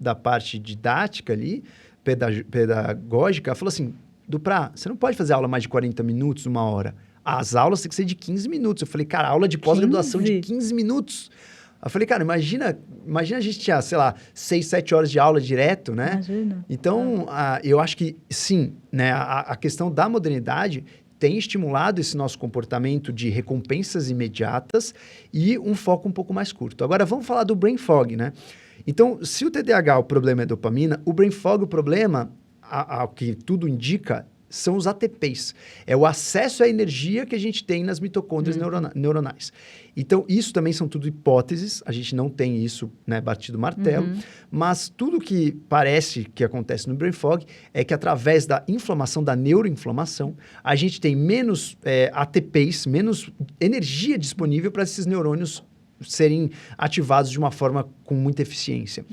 da parte didática ali, pedagógica, falou assim, Duprá, você não pode fazer aula mais de 40 minutos, 1 hora. As aulas têm que ser de 15 minutos. Eu falei, cara, aula de pós-graduação de 15 minutos. Eu falei, cara, imagina a gente tinha, sei lá, 6, 7 horas de aula direto, né? Imagina. Então, eu acho que, sim, né, a questão da modernidade tem estimulado esse nosso comportamento de recompensas imediatas e um foco um pouco mais curto. Agora, vamos falar do brain fog, né? Então, se o TDAH, o problema é dopamina, o brain fog, o problema, ao que tudo indica, são os ATPs. É o acesso à energia que a gente tem nas mitocôndrias neuronais. Então, isso também são tudo hipóteses, a gente não tem isso, né, batido martelo, mas tudo que parece que acontece no brain fog é que através da inflamação, da neuroinflamação, a gente tem menos ATPs, menos energia disponível para esses neurônios serem ativados de uma forma com muita eficiência.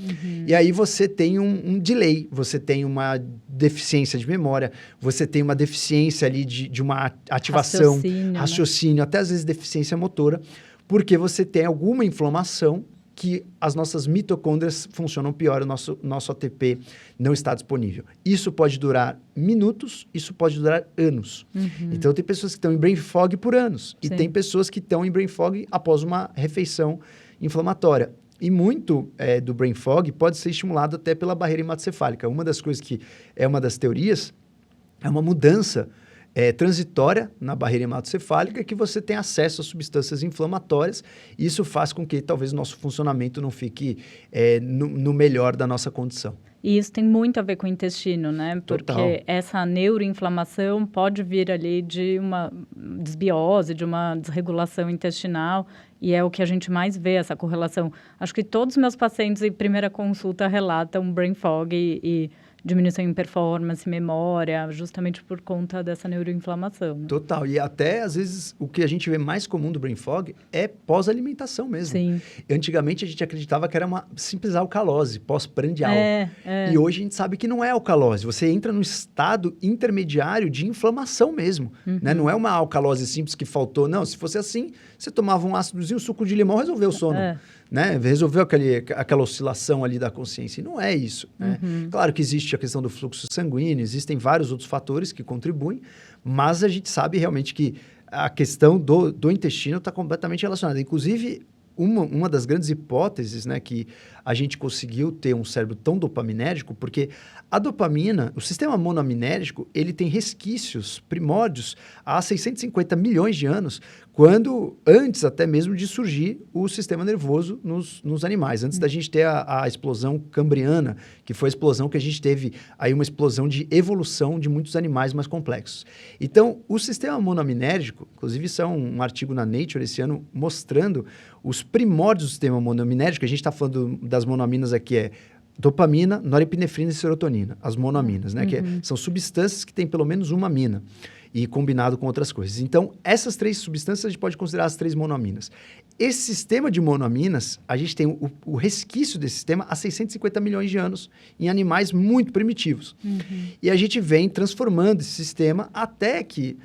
E aí você tem um delay, você tem uma deficiência de memória, você tem uma deficiência ali de uma ativação, raciocínio, até às vezes deficiência motora, porque você tem alguma inflamação que as nossas mitocôndrias funcionam pior, o nosso ATP não está disponível. Isso pode durar minutos, isso pode durar anos. Então, tem pessoas que estão em brain fog por anos. E tem pessoas que estão em brain fog após uma refeição inflamatória. E muito do brain fog pode ser estimulado até pela barreira hematocefálica. Uma das coisas que é uma das teorias é uma mudança transitória na barreira hematocefálica que você tem acesso a substâncias inflamatórias e isso faz com que talvez o nosso funcionamento não fique no melhor da nossa condição. E isso tem muito a ver com o intestino, né? Total. Porque essa neuroinflamação pode vir ali de uma desbiose, de uma desregulação intestinal, e é o que a gente mais vê, essa correlação. Acho que todos os meus pacientes em primeira consulta relatam brain fog e diminuição em performance, memória, justamente por conta dessa neuroinflamação. Né? Total. E até, às vezes, o que a gente vê mais comum do brain fog é pós-alimentação mesmo. Sim. Antigamente, a gente acreditava que era uma simples alcalose, pós-prandial. É. E hoje a gente sabe que não é alcalose. Você entra num estado intermediário de inflamação mesmo. Né? Não é uma alcalose simples que faltou. Não, se fosse assim, você tomava um ácidozinho, suco de limão, resolveu o sono. Né? Resolveu aquela oscilação ali da consciência. E não é isso. Né? Claro que existe a questão do fluxo sanguíneo, existem vários outros fatores que contribuem, mas a gente sabe realmente que a questão do intestino está completamente relacionada. Inclusive, uma das grandes hipóteses, né, que a gente conseguiu ter um cérebro tão dopaminérgico, porque a dopamina, o sistema monoaminérgico, ele tem resquícios, primórdios, há 650 milhões de anos, antes até mesmo de surgir o sistema nervoso nos animais, antes da gente ter a explosão cambriana, que foi a explosão que a gente teve, aí uma explosão de evolução de muitos animais mais complexos. Então, o sistema monoaminérgico, inclusive isso é um artigo na Nature esse ano, mostrando os primórdios do sistema monoaminérgico, a gente está falando das monoaminas aqui, dopamina, norepinefrina e serotonina, as monoaminas, né? Que são substâncias que têm pelo menos uma amina e combinado com outras coisas. Então, essas 3 substâncias a gente pode considerar as 3 monoaminas. Esse sistema de monoaminas, a gente tem o resquício desse sistema há 650 milhões de anos em animais muito primitivos. E a gente vem transformando esse sistema até que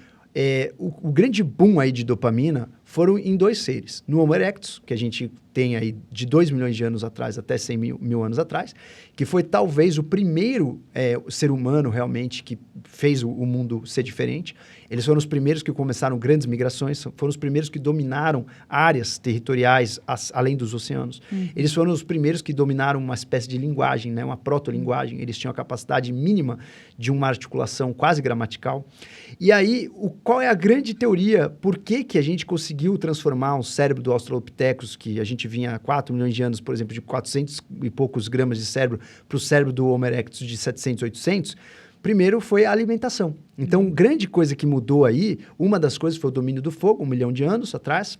o grande boom aí de dopamina foram em 2 seres. No Homo erectus, que a gente tem aí de 2 milhões de anos atrás até 100 mil anos atrás, que foi talvez o primeiro ser humano realmente que fez o mundo ser diferente. Eles foram os primeiros que começaram grandes migrações, foram os primeiros que dominaram áreas territoriais além dos oceanos. Eles foram os primeiros que dominaram uma espécie de linguagem, né? Uma proto-linguagem. Eles tinham a capacidade mínima de uma articulação quase gramatical. E aí, qual é a grande teoria? Por que a gente conseguiu transformar um cérebro do Australopithecus, que a gente vinha há 4 milhões de anos, por exemplo, de 400 e poucos gramas de cérebro, para o cérebro do Homo erectus de 700, 800? Primeiro foi a alimentação. Então, grande coisa que mudou aí, uma das coisas foi o domínio do fogo, 1 milhão de anos atrás,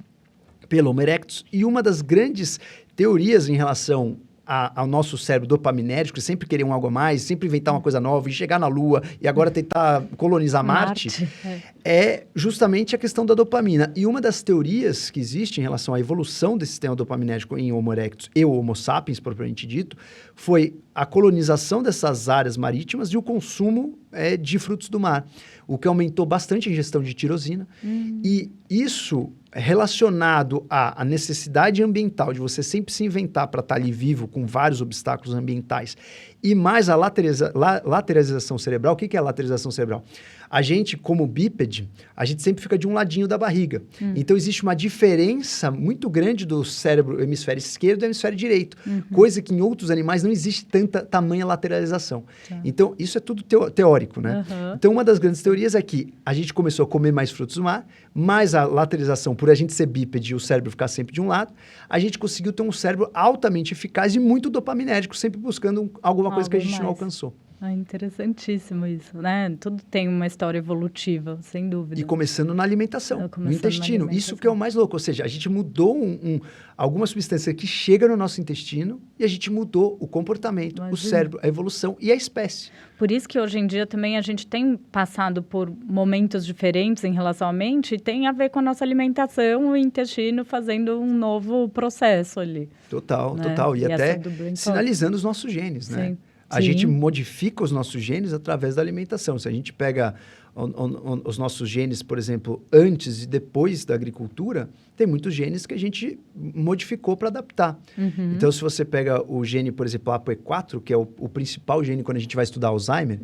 pelo Homo erectus, e uma das grandes teorias em relação ao nosso cérebro dopaminérgico, sempre querer algo a mais, sempre inventar uma coisa nova e chegar na Lua e agora tentar colonizar Marte, é justamente a questão da dopamina. E uma das teorias que existe em relação à evolução desse sistema dopaminérgico em Homo erectus e o Homo sapiens, propriamente dito, foi a colonização dessas áreas marítimas e o consumo de frutos do mar, o que aumentou bastante a ingestão de tirosina. E isso relacionado à necessidade ambiental de você sempre se inventar para estar ali vivo com vários obstáculos ambientais e mais a lateralização cerebral. O que é a lateralização cerebral? A gente, como bípede, a gente sempre fica de um ladinho da barriga. Então, existe uma diferença muito grande do cérebro hemisfério esquerdo e hemisfério direito, coisa que em outros animais não existe tanta tamanha lateralização. Então, isso é tudo teórico, né? Então, uma das grandes teorias é que a gente começou a comer mais frutos do mar, mais a lateralização, por a gente ser bípede e o cérebro ficar sempre de um lado, a gente conseguiu ter um cérebro altamente eficaz e muito dopaminérgico, sempre buscando alguma coisa que a gente não alcançou. Interessantíssimo isso, né? Tudo tem uma história evolutiva, sem dúvida. E começando na alimentação, no intestino. Isso que é o mais louco. Ou seja, a gente mudou alguma substância que chega no nosso intestino e a gente mudou o comportamento, o cérebro, a evolução e a espécie. Por isso que hoje em dia também a gente tem passado por momentos diferentes em relação à mente e tem a ver com a nossa alimentação, o intestino fazendo um novo processo ali. Total, né? Total. E até sinalizando os nossos genes, né? Sim. A gente modifica os nossos genes através da alimentação. Se a gente pega os nossos genes, por exemplo, antes e depois da agricultura, tem muitos genes que a gente modificou para adaptar. Então, se você pega o gene, por exemplo, ApoE4, que é o principal gene quando a gente vai estudar Alzheimer,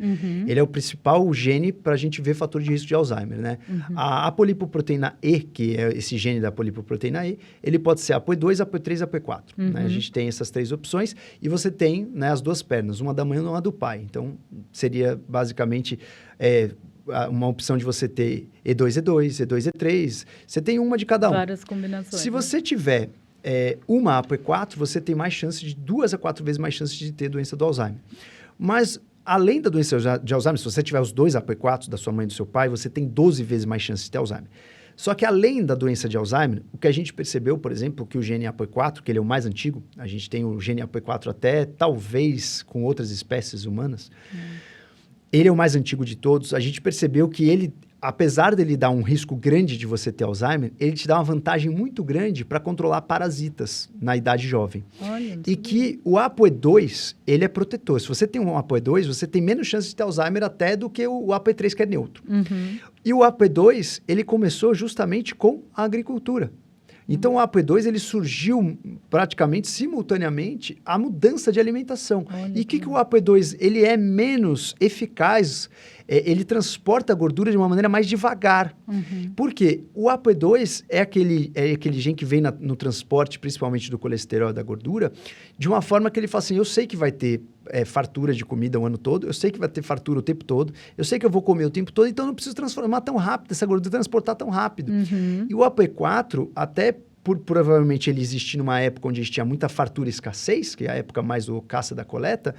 ele é o principal gene para a gente ver fator de risco de Alzheimer, né? A apolipoproteína E, que é esse gene da apolipoproteína E, ele pode ser ApoE2, ApoE3 e ApoE4. Né? A gente tem essas 3 opções e você tem, né, as 2 pernas, uma da mãe e uma do pai. Então, seria basicamente uma opção de você ter E2, E2, E2, E3. Você tem uma de cada um. Várias combinações. Se você tiver uma ApoE4, você tem mais chance de 2 a 4 vezes mais chance de ter doença do Alzheimer. Mas, além da doença de Alzheimer, se você tiver os 2 ApoE4 da sua mãe e do seu pai, você tem 12 vezes mais chance de ter Alzheimer. Só que além da doença de Alzheimer, o que a gente percebeu, por exemplo, que o gene APOE4, que ele é o mais antigo, a gente tem o gene APOE4 até talvez com outras espécies humanas, ele é o mais antigo de todos, a gente percebeu que ele, apesar dele dar um risco grande de você ter Alzheimer, ele te dá uma vantagem muito grande para controlar parasitas na idade jovem. Olha, E que o APOE2, ele é protetor. Se você tem um APOE2, você tem menos chance de ter Alzheimer até do que o APOE3, que é neutro. E o APOE2, ele começou justamente com a agricultura. Então, o APOE2, ele surgiu praticamente simultaneamente à mudança de alimentação. Olha E o que o APOE2, ele é menos eficaz, ele transporta a gordura de uma maneira mais devagar. Por quê? O APOE2 é aquele gene que vem no transporte, principalmente do colesterol e da gordura, de uma forma que ele fala assim, eu sei que vai ter fartura de comida o ano todo, eu sei que vai ter fartura o tempo todo, eu sei que eu vou comer o tempo todo, então eu não preciso transformar tão rápido, essa gordura transportar tão rápido. E o APOE4, até por provavelmente ele existir numa época onde a gente tinha muita fartura e escassez, que é a época mais do caça da coleta,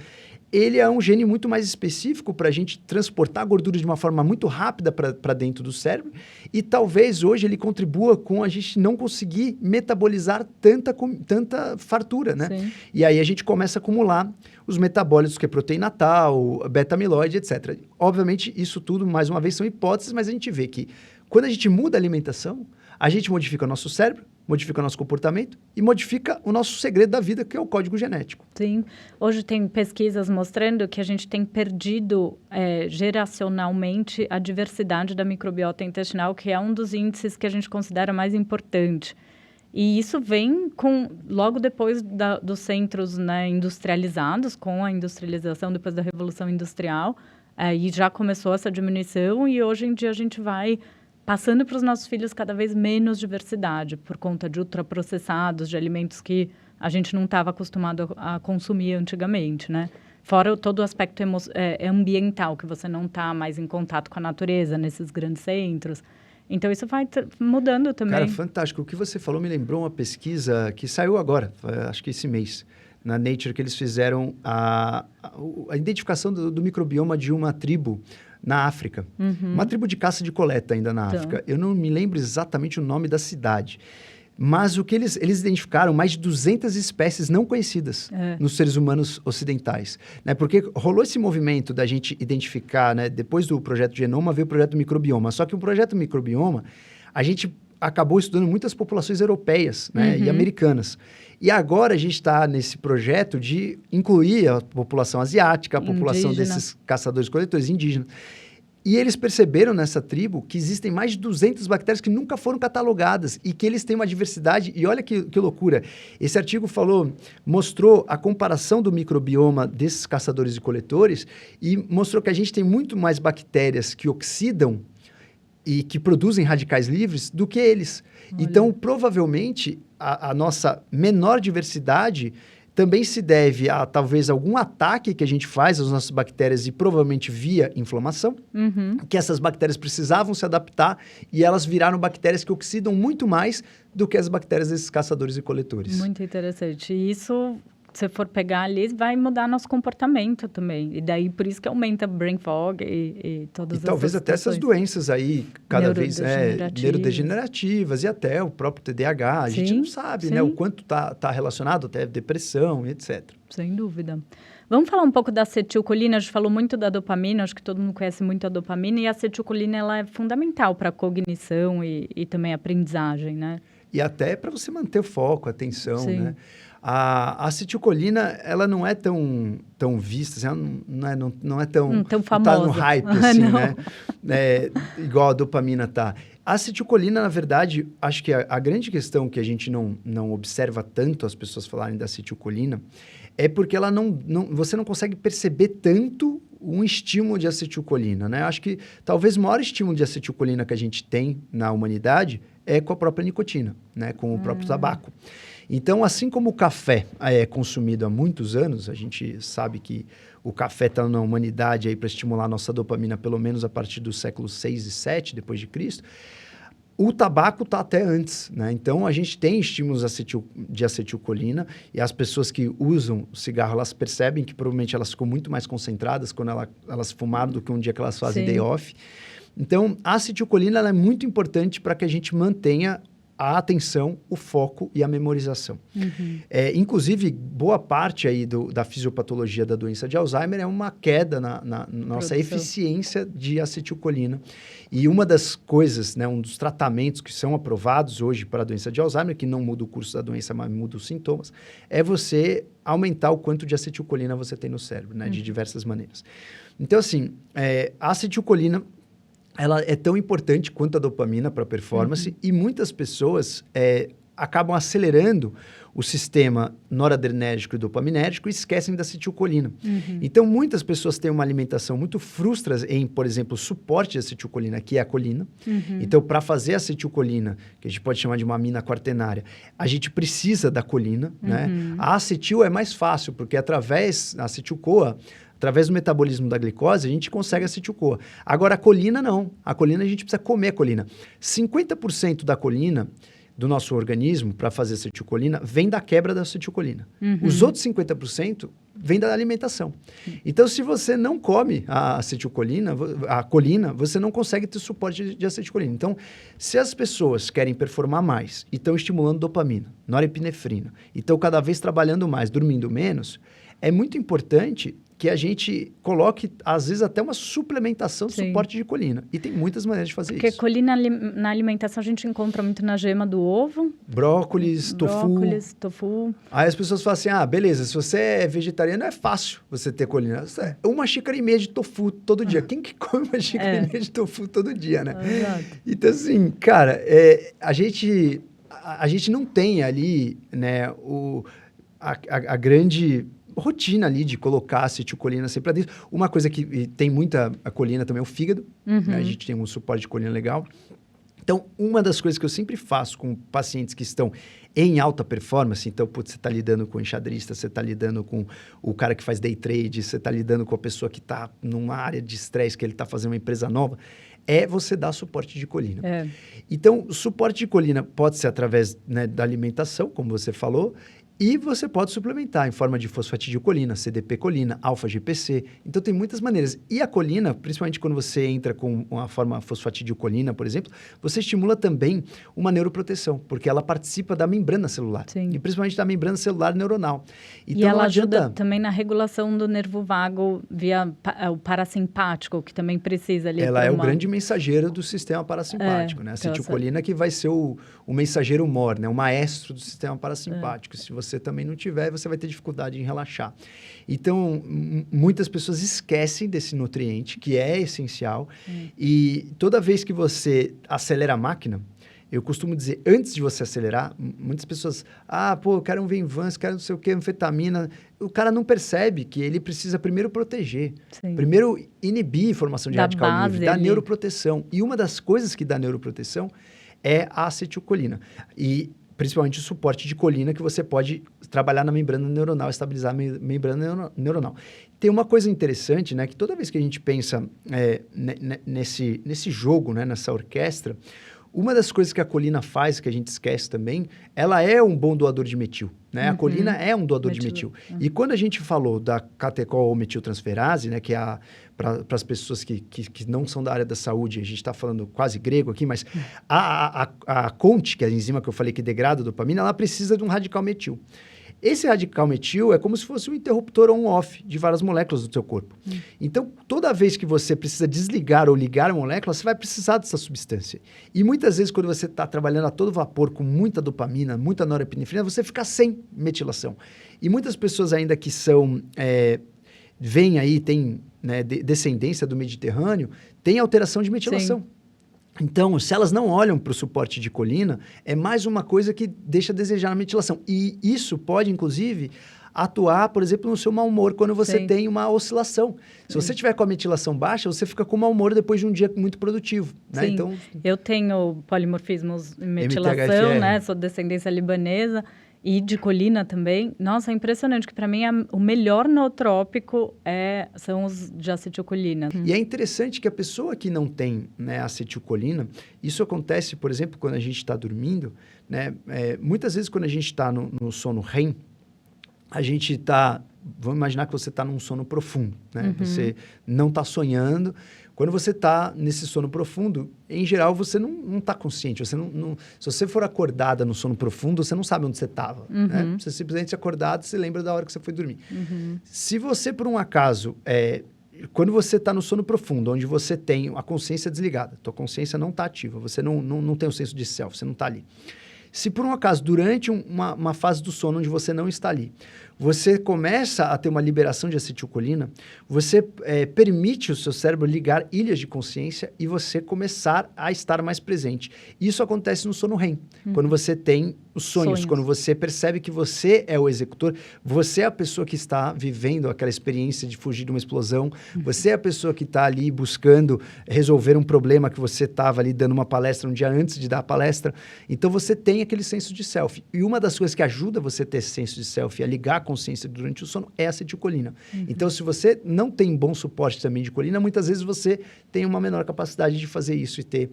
ele é um gene muito mais específico para a gente transportar a gordura de uma forma muito rápida para dentro do cérebro e talvez hoje ele contribua com a gente não conseguir metabolizar tanta fartura, né? Sim. E aí a gente começa a acumular os metabólitos, que é proteína tal, beta-amiloide, etc. Obviamente, isso tudo, mais uma vez, são hipóteses, mas a gente vê que quando a gente muda a alimentação, a gente modifica o nosso cérebro, modifica o nosso comportamento e modifica o nosso segredo da vida, que é o código genético. Sim. Hoje tem pesquisas mostrando que a gente tem perdido geracionalmente a diversidade da microbiota intestinal, que é um dos índices que a gente considera mais importante. E isso vem logo depois dos centros, né, industrializados, com a industrialização depois da Revolução Industrial, e já começou essa diminuição e hoje em dia a gente vai passando para os nossos filhos cada vez menos diversidade, por conta de ultraprocessados, de alimentos que a gente não estava acostumado a consumir antigamente, né? Fora todo o aspecto ambiental, que você não está mais em contato com a natureza nesses grandes centros. Então, isso vai mudando também. Cara, fantástico. O que você falou me lembrou uma pesquisa que saiu agora, acho que esse mês, na Nature, que eles fizeram a identificação do microbioma de uma tribo na África. Uma tribo de caça de coleta ainda na África. Eu não me lembro exatamente o nome da cidade. Mas o que eles identificaram, mais de 200 espécies não conhecidas nos seres humanos ocidentais. Né? Porque rolou esse movimento da gente identificar, né? Depois do projeto Genoma, veio o projeto Microbioma. Só que o projeto Microbioma, a gente acabou estudando muitas populações europeias, né? E americanas. E agora a gente está nesse projeto de incluir a população asiática, a população desses caçadores-coletores indígenas. E eles perceberam nessa tribo que existem mais de 200 bactérias que nunca foram catalogadas e que eles têm uma diversidade. E olha que loucura. Esse artigo mostrou a comparação do microbioma desses caçadores e coletores e mostrou que a gente tem muito mais bactérias que oxidam e que produzem radicais livres do que eles. Olha. Então, provavelmente, a nossa menor diversidade também se deve a, talvez, algum ataque que a gente faz às nossas bactérias e provavelmente via inflamação, que essas bactérias precisavam se adaptar e elas viraram bactérias que oxidam muito mais do que as bactérias desses caçadores e coletores. Muito interessante. E isso, se você for pegar ali, vai mudar nosso comportamento também. E daí, por isso que aumenta brain fog e todas essas talvez até essas doenças aí, cada vez neurodegenerativas e até o próprio TDAH. A gente não sabe, né? O quanto tá relacionado até depressão e etc. Sem dúvida. Vamos falar um pouco da acetilcolina. A gente falou muito da dopamina, acho que todo mundo conhece muito a dopamina. E a acetilcolina, ela é fundamental para a cognição e também a aprendizagem, né? E até para você manter o foco, a atenção, né? A acetilcolina, ela não é tão vista, assim, não é tão famosa. Tá no hype, assim, né? Igual a dopamina tá. A acetilcolina, na verdade, acho que a grande questão que a gente não observa tanto as pessoas falarem da acetilcolina é porque ela você não consegue perceber tanto um estímulo de acetilcolina, né? Acho que talvez o maior estímulo de acetilcolina que a gente tem na humanidade é com a própria nicotina, né? Com o próprio tabaco. Então, assim como o café é consumido há muitos anos, a gente sabe que o café está na humanidade aí para estimular a nossa dopamina pelo menos a partir do século 6 e 7 depois de Cristo. O tabaco está até antes, né? Então, a gente tem estímulos de acetilcolina e as pessoas que usam o cigarro, elas percebem que provavelmente elas ficam muito mais concentradas quando elas fumaram do que um dia que elas fazem day off. Então, a acetilcolina ela é muito importante para que a gente mantenha a atenção, o foco e a memorização. Inclusive, boa parte aí da fisiopatologia da doença de Alzheimer é uma queda na nossa eficiência de acetilcolina. E uma das coisas, né, um dos tratamentos que são aprovados hoje para a doença de Alzheimer, que não muda o curso da doença, mas muda os sintomas, é você aumentar o quanto de acetilcolina você tem no cérebro, né, de diversas maneiras. Então, assim, a acetilcolina ela é tão importante quanto a dopamina para a performance e muitas pessoas acabam acelerando o sistema noradrenérgico e dopaminérgico e esquecem da acetilcolina. Então, muitas pessoas têm uma alimentação muito frustra em, por exemplo, suporte de acetilcolina, que é a colina. Então, para fazer a acetilcolina, que a gente pode chamar de uma amina quaternária, a gente precisa da colina, né? A acetil é mais fácil, porque através da acetil-CoA, através do metabolismo da glicose, a gente consegue acetil-CoA. Agora, a colina, não. A colina, a gente precisa comer a colina. 50% da colina do nosso organismo, para fazer acetilcolina, vem da quebra da acetilcolina. Os outros 50% vem da alimentação. Então, se você não come a acetilcolina, a colina, você não consegue ter suporte de acetilcolina. Então, se as pessoas querem performar mais e estão estimulando dopamina, norepinefrina, e estão cada vez trabalhando mais, dormindo menos, é muito importante que a gente coloque, às vezes, até uma suplementação de suporte de colina. E tem muitas maneiras de fazer isso. Porque colina na alimentação a gente encontra muito na gema do ovo. Brócolis, tofu. Aí as pessoas falam assim, beleza, se você é vegetariano, é fácil você ter colina. Uma xícara e meia de tofu todo dia. Quem que come uma xícara e meia de tofu todo dia, né? Exato. Então, assim, cara, a gente não tem ali, né, a grande rotina ali de colocar acetilcolina sempre pra dentro. Uma coisa que tem muita colina também é o fígado, né? A gente tem um suporte de colina legal. Então, uma das coisas que eu sempre faço com pacientes que estão em alta performance, então, putz, você está lidando com o enxadrista, você está lidando com o cara que faz day trade, você está lidando com a pessoa que está numa área de estresse, que ele está fazendo uma empresa nova, é você dar suporte de colina. Então, o suporte de colina pode ser através, né, da alimentação, como você falou, e você pode suplementar em forma de fosfatidilcolina, CDP-colina, alfa-GPC. Então, tem muitas maneiras. E a colina, principalmente quando você entra com uma forma fosfatidilcolina, por exemplo, você estimula também uma neuroproteção, porque ela participa da membrana celular. Sim. E principalmente da membrana celular neuronal. Então, e ela ajuda também na regulação do nervo vago via o parasimpático, que também precisa ali. Ela é o grande mensageiro do sistema parasimpático, né? A acetilcolina que vai ser o mensageiro mor, né? O maestro do sistema parasimpático. Se você também não tiver, você vai ter dificuldade em relaxar. Então, muitas pessoas esquecem desse nutriente, que é essencial. E toda vez que você acelera a máquina, eu costumo dizer, antes de você acelerar, muitas pessoas, eu quero um Venvance, quero não sei o que, anfetamina. O cara não percebe que ele precisa primeiro proteger. Sim. Primeiro inibir a formação de radical livre, dar neuroproteção. E uma das coisas que dá neuroproteção é a acetilcolina. E principalmente o suporte de colina, que você pode trabalhar na membrana neuronal, estabilizar a membrana neuronal. Tem uma coisa interessante, né? Que toda vez que a gente pensa nesse jogo, né, nessa orquestra, uma das coisas que a colina faz, que a gente esquece também, ela é um bom doador de metil, né? A colina é um doador de metil. E quando a gente falou da catecol ou metiltransferase, né, que é para as pessoas que não são da área da saúde, a gente está falando quase grego aqui, mas a CONT, que é a enzima que eu falei que degrada a dopamina, ela precisa de um radical metil. Esse radical metil é como se fosse um interruptor on-off de várias moléculas do seu corpo. Então, toda vez que você precisa desligar ou ligar a molécula, você vai precisar dessa substância. E muitas vezes, quando você está trabalhando a todo vapor com muita dopamina, muita norepinefrina, você fica sem metilação. E muitas pessoas ainda que são... vêm aí, têm, né, descendência do Mediterrâneo, têm alteração de metilação. Sim. Então, se elas não olham para o suporte de colina, é mais uma coisa que deixa a desejar na metilação. E isso pode, inclusive, atuar, por exemplo, no seu mau humor, quando você tem uma oscilação. Se você tiver com a metilação baixa, você fica com mau humor depois de um dia muito produtivo. Né? Então, eu tenho polimorfismos em metilação, né? Sou de descendência libanesa. E de colina também. Nossa, é impressionante, que para mim o melhor nootrópico são os de acetilcolina. E é interessante que a pessoa que não tem, né, acetilcolina, isso acontece, por exemplo, quando a gente está dormindo, né? Muitas vezes quando a gente está no sono REM, a gente está... Vamos imaginar que você está num sono profundo, né? Você não está sonhando. Quando você está nesse sono profundo, em geral, você não está consciente. Você se você for acordada no sono profundo, você não sabe onde você estava. Né? Você simplesmente acordado, você lembra da hora que você foi dormir. Se você, por um acaso... quando você está no sono profundo, onde você tem a consciência desligada, tua consciência não está ativa, você não tem o senso de self, você não está ali. Se por um acaso, durante uma fase do sono onde você não está ali, você começa a ter uma liberação de acetilcolina, você permite o seu cérebro ligar ilhas de consciência e você começar a estar mais presente. Isso acontece no sono REM, quando você tem os sonhos, quando você percebe que você é o executor, você é a pessoa que está vivendo aquela experiência de fugir de uma explosão, você é a pessoa que está ali buscando resolver um problema que você estava ali dando uma palestra um dia antes de dar a palestra. Então, você tem aquele senso de self. E uma das coisas que ajuda você a ter esse senso de self e a ligar a consciência durante o sono é a acetilcolina. Então, se você não tem bom suporte também de colina, muitas vezes você tem uma menor capacidade de fazer isso e ter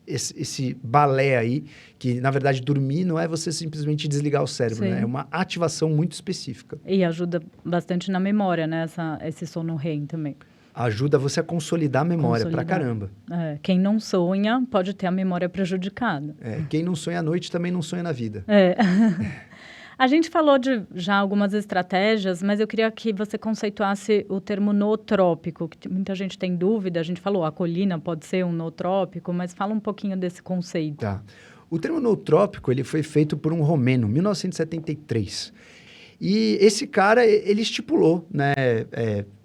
esse balé aí, que na verdade dormir não é você simplesmente desligar o cérebro, né? É uma ativação muito específica. E ajuda bastante na memória, né? Esse sono REM também. Ajuda você a consolidar a memória pra caramba. Quem não sonha pode ter a memória prejudicada. Quem não sonha à noite também não sonha na vida. A gente falou de já algumas estratégias, mas eu queria que você conceituasse o termo nootrópico, que muita gente tem dúvida. A gente falou, a colina pode ser um nootrópico, mas fala um pouquinho desse conceito. Tá. O termo nootrópico, ele foi feito por um romeno, em 1973. E esse cara, ele estipulou, né,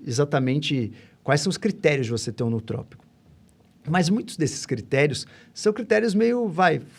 exatamente quais são os critérios de você ter um nootrópico. Mas muitos desses critérios são critérios meio,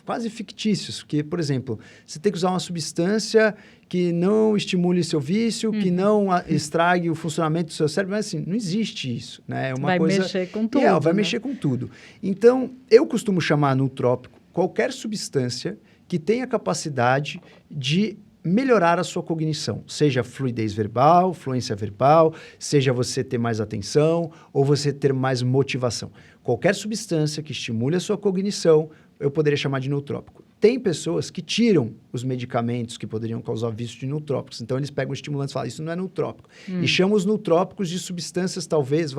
quase fictícios. Que, por exemplo, você tem que usar uma substância que não estimule seu vício, que não estrague o funcionamento do seu cérebro. Mas, assim, não existe isso, né? É uma coisa... mexer com tudo. Vai mexer com tudo. Então, eu costumo chamar nootrópico qualquer substância que tenha capacidade de melhorar a sua cognição, seja fluidez verbal, fluência verbal, seja você ter mais atenção ou você ter mais motivação. Qualquer substância que estimule a sua cognição, eu poderia chamar de nootrópico. Tem pessoas que tiram os medicamentos que poderiam causar vício de nootrópicos. Então, eles pegam estimulantes e falam, isso não é nootrópico. E chamam os nootrópicos de substâncias, talvez,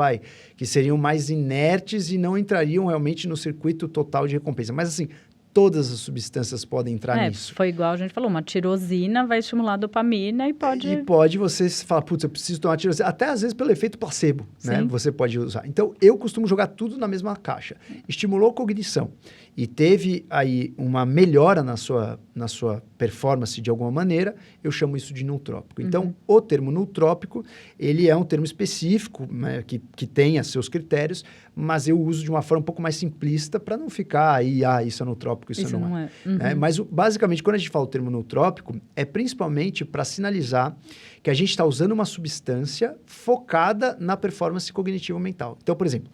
que seriam mais inertes e não entrariam realmente no circuito total de recompensa. Mas, assim, todas as substâncias podem entrar nisso. Foi igual a gente falou, uma tirosina vai estimular a dopamina e pode... E pode você falar, putz, eu preciso tomar tirosina. Até às vezes pelo efeito placebo, né? Você pode usar. Então, eu costumo jogar tudo na mesma caixa. Estimulou a cognição e teve aí uma melhora na sua performance de alguma maneira, eu chamo isso de nootrópico. Então, o termo nootrópico, ele é um termo específico, né, que tenha seus critérios, mas eu uso de uma forma um pouco mais simplista para não ficar aí, isso é nootrópico, isso não é. Mas, basicamente, quando a gente fala o termo nootrópico, é principalmente para sinalizar que a gente está usando uma substância focada na performance cognitiva mental. Então, por exemplo,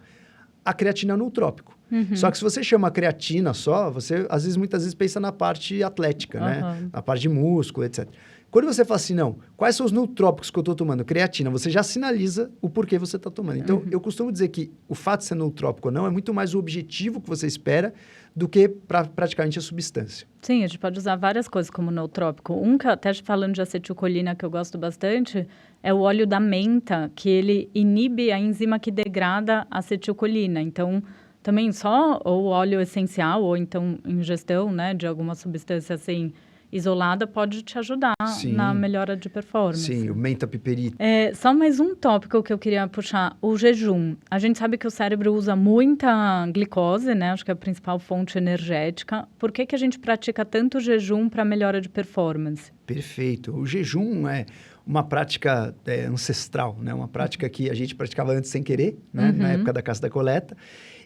a creatina é nootrópico. Só que se você chama a creatina só, você, muitas vezes, pensa na parte atlética, né? Na parte de músculo, etc. Quando você fala assim, não, quais são os nootrópicos que eu estou tomando? Creatina, você já sinaliza o porquê você está tomando. Então, eu costumo dizer que o fato de ser nootrópico ou não é muito mais o objetivo que você espera do que praticamente a substância. Sim, a gente pode usar várias coisas como nootrópico. Que até falando de acetilcolina, que eu gosto bastante, é o óleo da menta, que ele inibe a enzima que degrada a acetilcolina. Então, também só o óleo essencial ou então ingestão, né, de alguma substância assim isolada pode te ajudar na melhora de performance. Sim, o menta piperita. Só mais um tópico que eu queria puxar, o jejum. A gente sabe que o cérebro usa muita glicose, né? Acho que é a principal fonte energética. Por que a gente pratica tanto jejum para melhora de performance? Perfeito. O jejum é uma prática ancestral, né? Uma prática que a gente praticava antes sem querer, né? Na época da caça da coleta.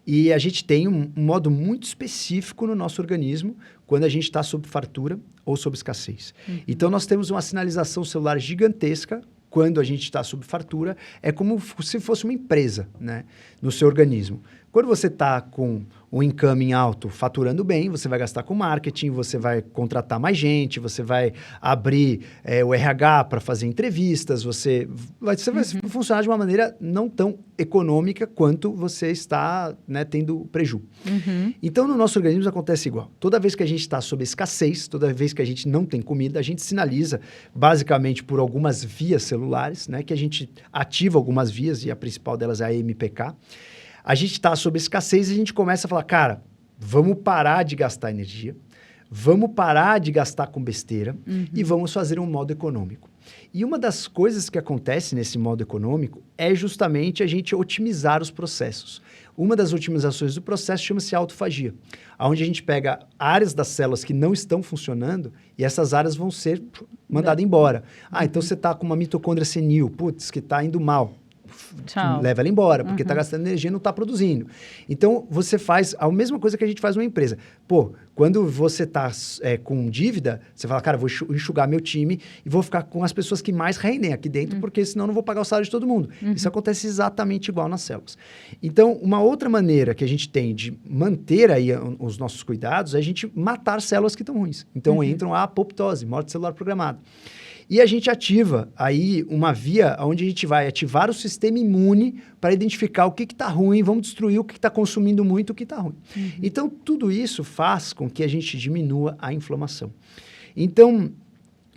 E a gente tem um modo muito específico no nosso organismo quando a gente está sob fartura ou sob escassez. Então, nós temos uma sinalização celular gigantesca quando a gente está sob fartura. É como se fosse uma empresa, né, no seu organismo. Quando você está com um incoming alto, faturando bem, você vai gastar com marketing, você vai contratar mais gente, você vai abrir o RH para fazer entrevistas, você vai funcionar de uma maneira não tão econômica quanto você está, né, tendo preju. Então, no nosso organismo acontece igual. Toda vez que a gente está sob escassez, toda vez que a gente não tem comida, a gente sinaliza, basicamente por algumas vias celulares, né, que a gente ativa algumas vias, e a principal delas é a MPK. A gente está sob escassez e a gente começa a falar, cara, vamos parar de gastar energia, vamos parar de gastar com besteira e vamos fazer um modo econômico. E uma das coisas que acontece nesse modo econômico é justamente a gente otimizar os processos. Uma das otimizações do processo chama-se autofagia, onde a gente pega áreas das células que não estão funcionando e essas áreas vão ser mandadas embora. Então você está com uma mitocôndria senil, putz, que está indo mal. Tchau. Leva ela embora, porque está gastando energia e não está produzindo. Então, você faz a mesma coisa que a gente faz numa empresa. Pô, quando você está com dívida, você fala, cara, vou enxugar meu time e vou ficar com as pessoas que mais rendem aqui dentro, porque senão eu não vou pagar o salário de todo mundo. Isso acontece exatamente igual nas células. Então, uma outra maneira que a gente tem de manter aí os nossos cuidados é a gente matar células que estão ruins. Então, entram a apoptose, morte celular programada. E a gente ativa aí uma via onde a gente vai ativar o sistema imune para identificar o que está ruim, vamos destruir o que está consumindo muito, o que está ruim. Então, tudo isso faz com que a gente diminua a inflamação. Então,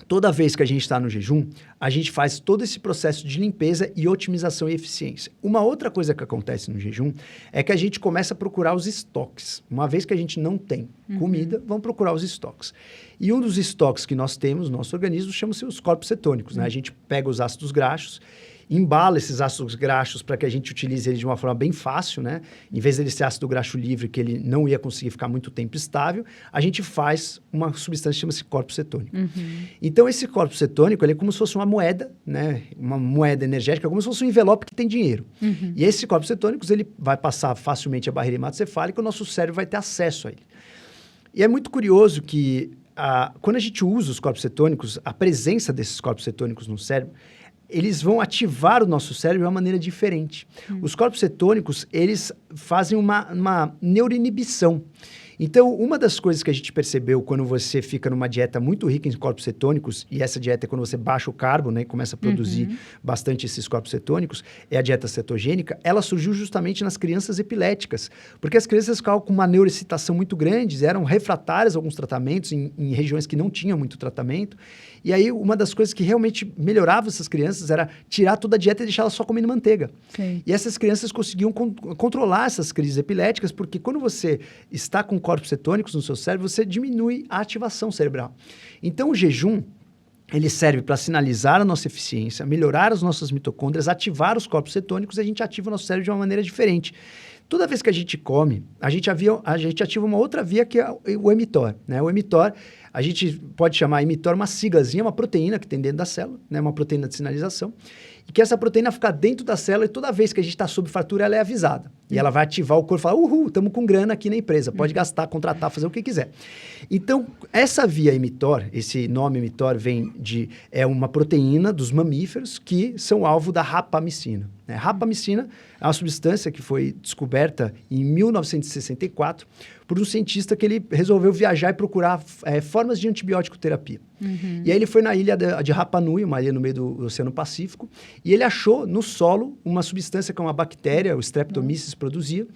toda vez que a gente está no jejum, a gente faz todo esse processo de limpeza e otimização e eficiência. Uma outra coisa que acontece no jejum é que a gente começa a procurar os estoques. Uma vez que a gente não tem comida, vamos procurar os estoques. E um dos estoques que nós temos no nosso organismo chama-se os corpos cetônicos, né? A gente pega os ácidos graxos, embala esses ácidos graxos para que a gente utilize ele de uma forma bem fácil, né? Em vez dele ser ácido graxo livre, que ele não ia conseguir ficar muito tempo estável, a gente faz uma substância que chama-se corpo cetônico. Então, esse corpo cetônico, ele é como se fosse uma moeda, né? Uma moeda energética, como se fosse um envelope que tem dinheiro. E esses corpos cetônicos, ele vai passar facilmente a barreira hematocefálica e o nosso cérebro vai ter acesso a ele. E é muito curioso que, quando a gente usa os corpos cetônicos, a presença desses corpos cetônicos no cérebro, eles vão ativar o nosso cérebro de uma maneira diferente. Os corpos cetônicos, eles fazem uma neuroinibição. Então, uma das coisas que a gente percebeu quando você fica numa dieta muito rica em corpos cetônicos, e essa dieta é quando você baixa o carbo, né, e começa a produzir bastante esses corpos cetônicos, é a dieta cetogênica, ela surgiu justamente nas crianças epiléticas, porque as crianças ficavam com uma neuroexcitação muito grande, eram refratárias a alguns tratamentos em regiões que não tinham muito tratamento, e aí uma das coisas que realmente melhorava essas crianças era tirar toda a dieta e deixar elas só comendo manteiga. Sim. E essas crianças conseguiam controlar essas crises epiléticas, porque quando você está com corpos cetônicos no seu cérebro, você diminui a ativação cerebral. Então, o jejum, ele serve para sinalizar a nossa eficiência, melhorar as nossas mitocôndrias, ativar os corpos cetônicos, e a gente ativa o nosso cérebro de uma maneira diferente. Toda vez que a gente come, a gente ativa uma outra via que é o mTOR, né? O mTOR, a gente pode chamar mTOR uma siglazinha, uma proteína que tem dentro da célula, né? Uma proteína de sinalização, e que essa proteína fica dentro da célula e toda vez que a gente está sob fartura, ela é avisada. E ela vai ativar o corpo e falar, uhul, estamos com grana aqui na empresa, pode gastar, contratar, fazer o que quiser. Então, essa via mTOR, esse nome mTOR é uma proteína dos mamíferos que são alvo da rapamicina. Rapamicina é uma substância que foi descoberta em 1964 por um cientista que ele resolveu viajar e procurar formas de antibiótico terapia. E aí ele foi na ilha de Rapa Nui, uma ilha no meio do Oceano Pacífico, e ele achou no solo uma substância que uma bactéria, o Streptomyces, produzia,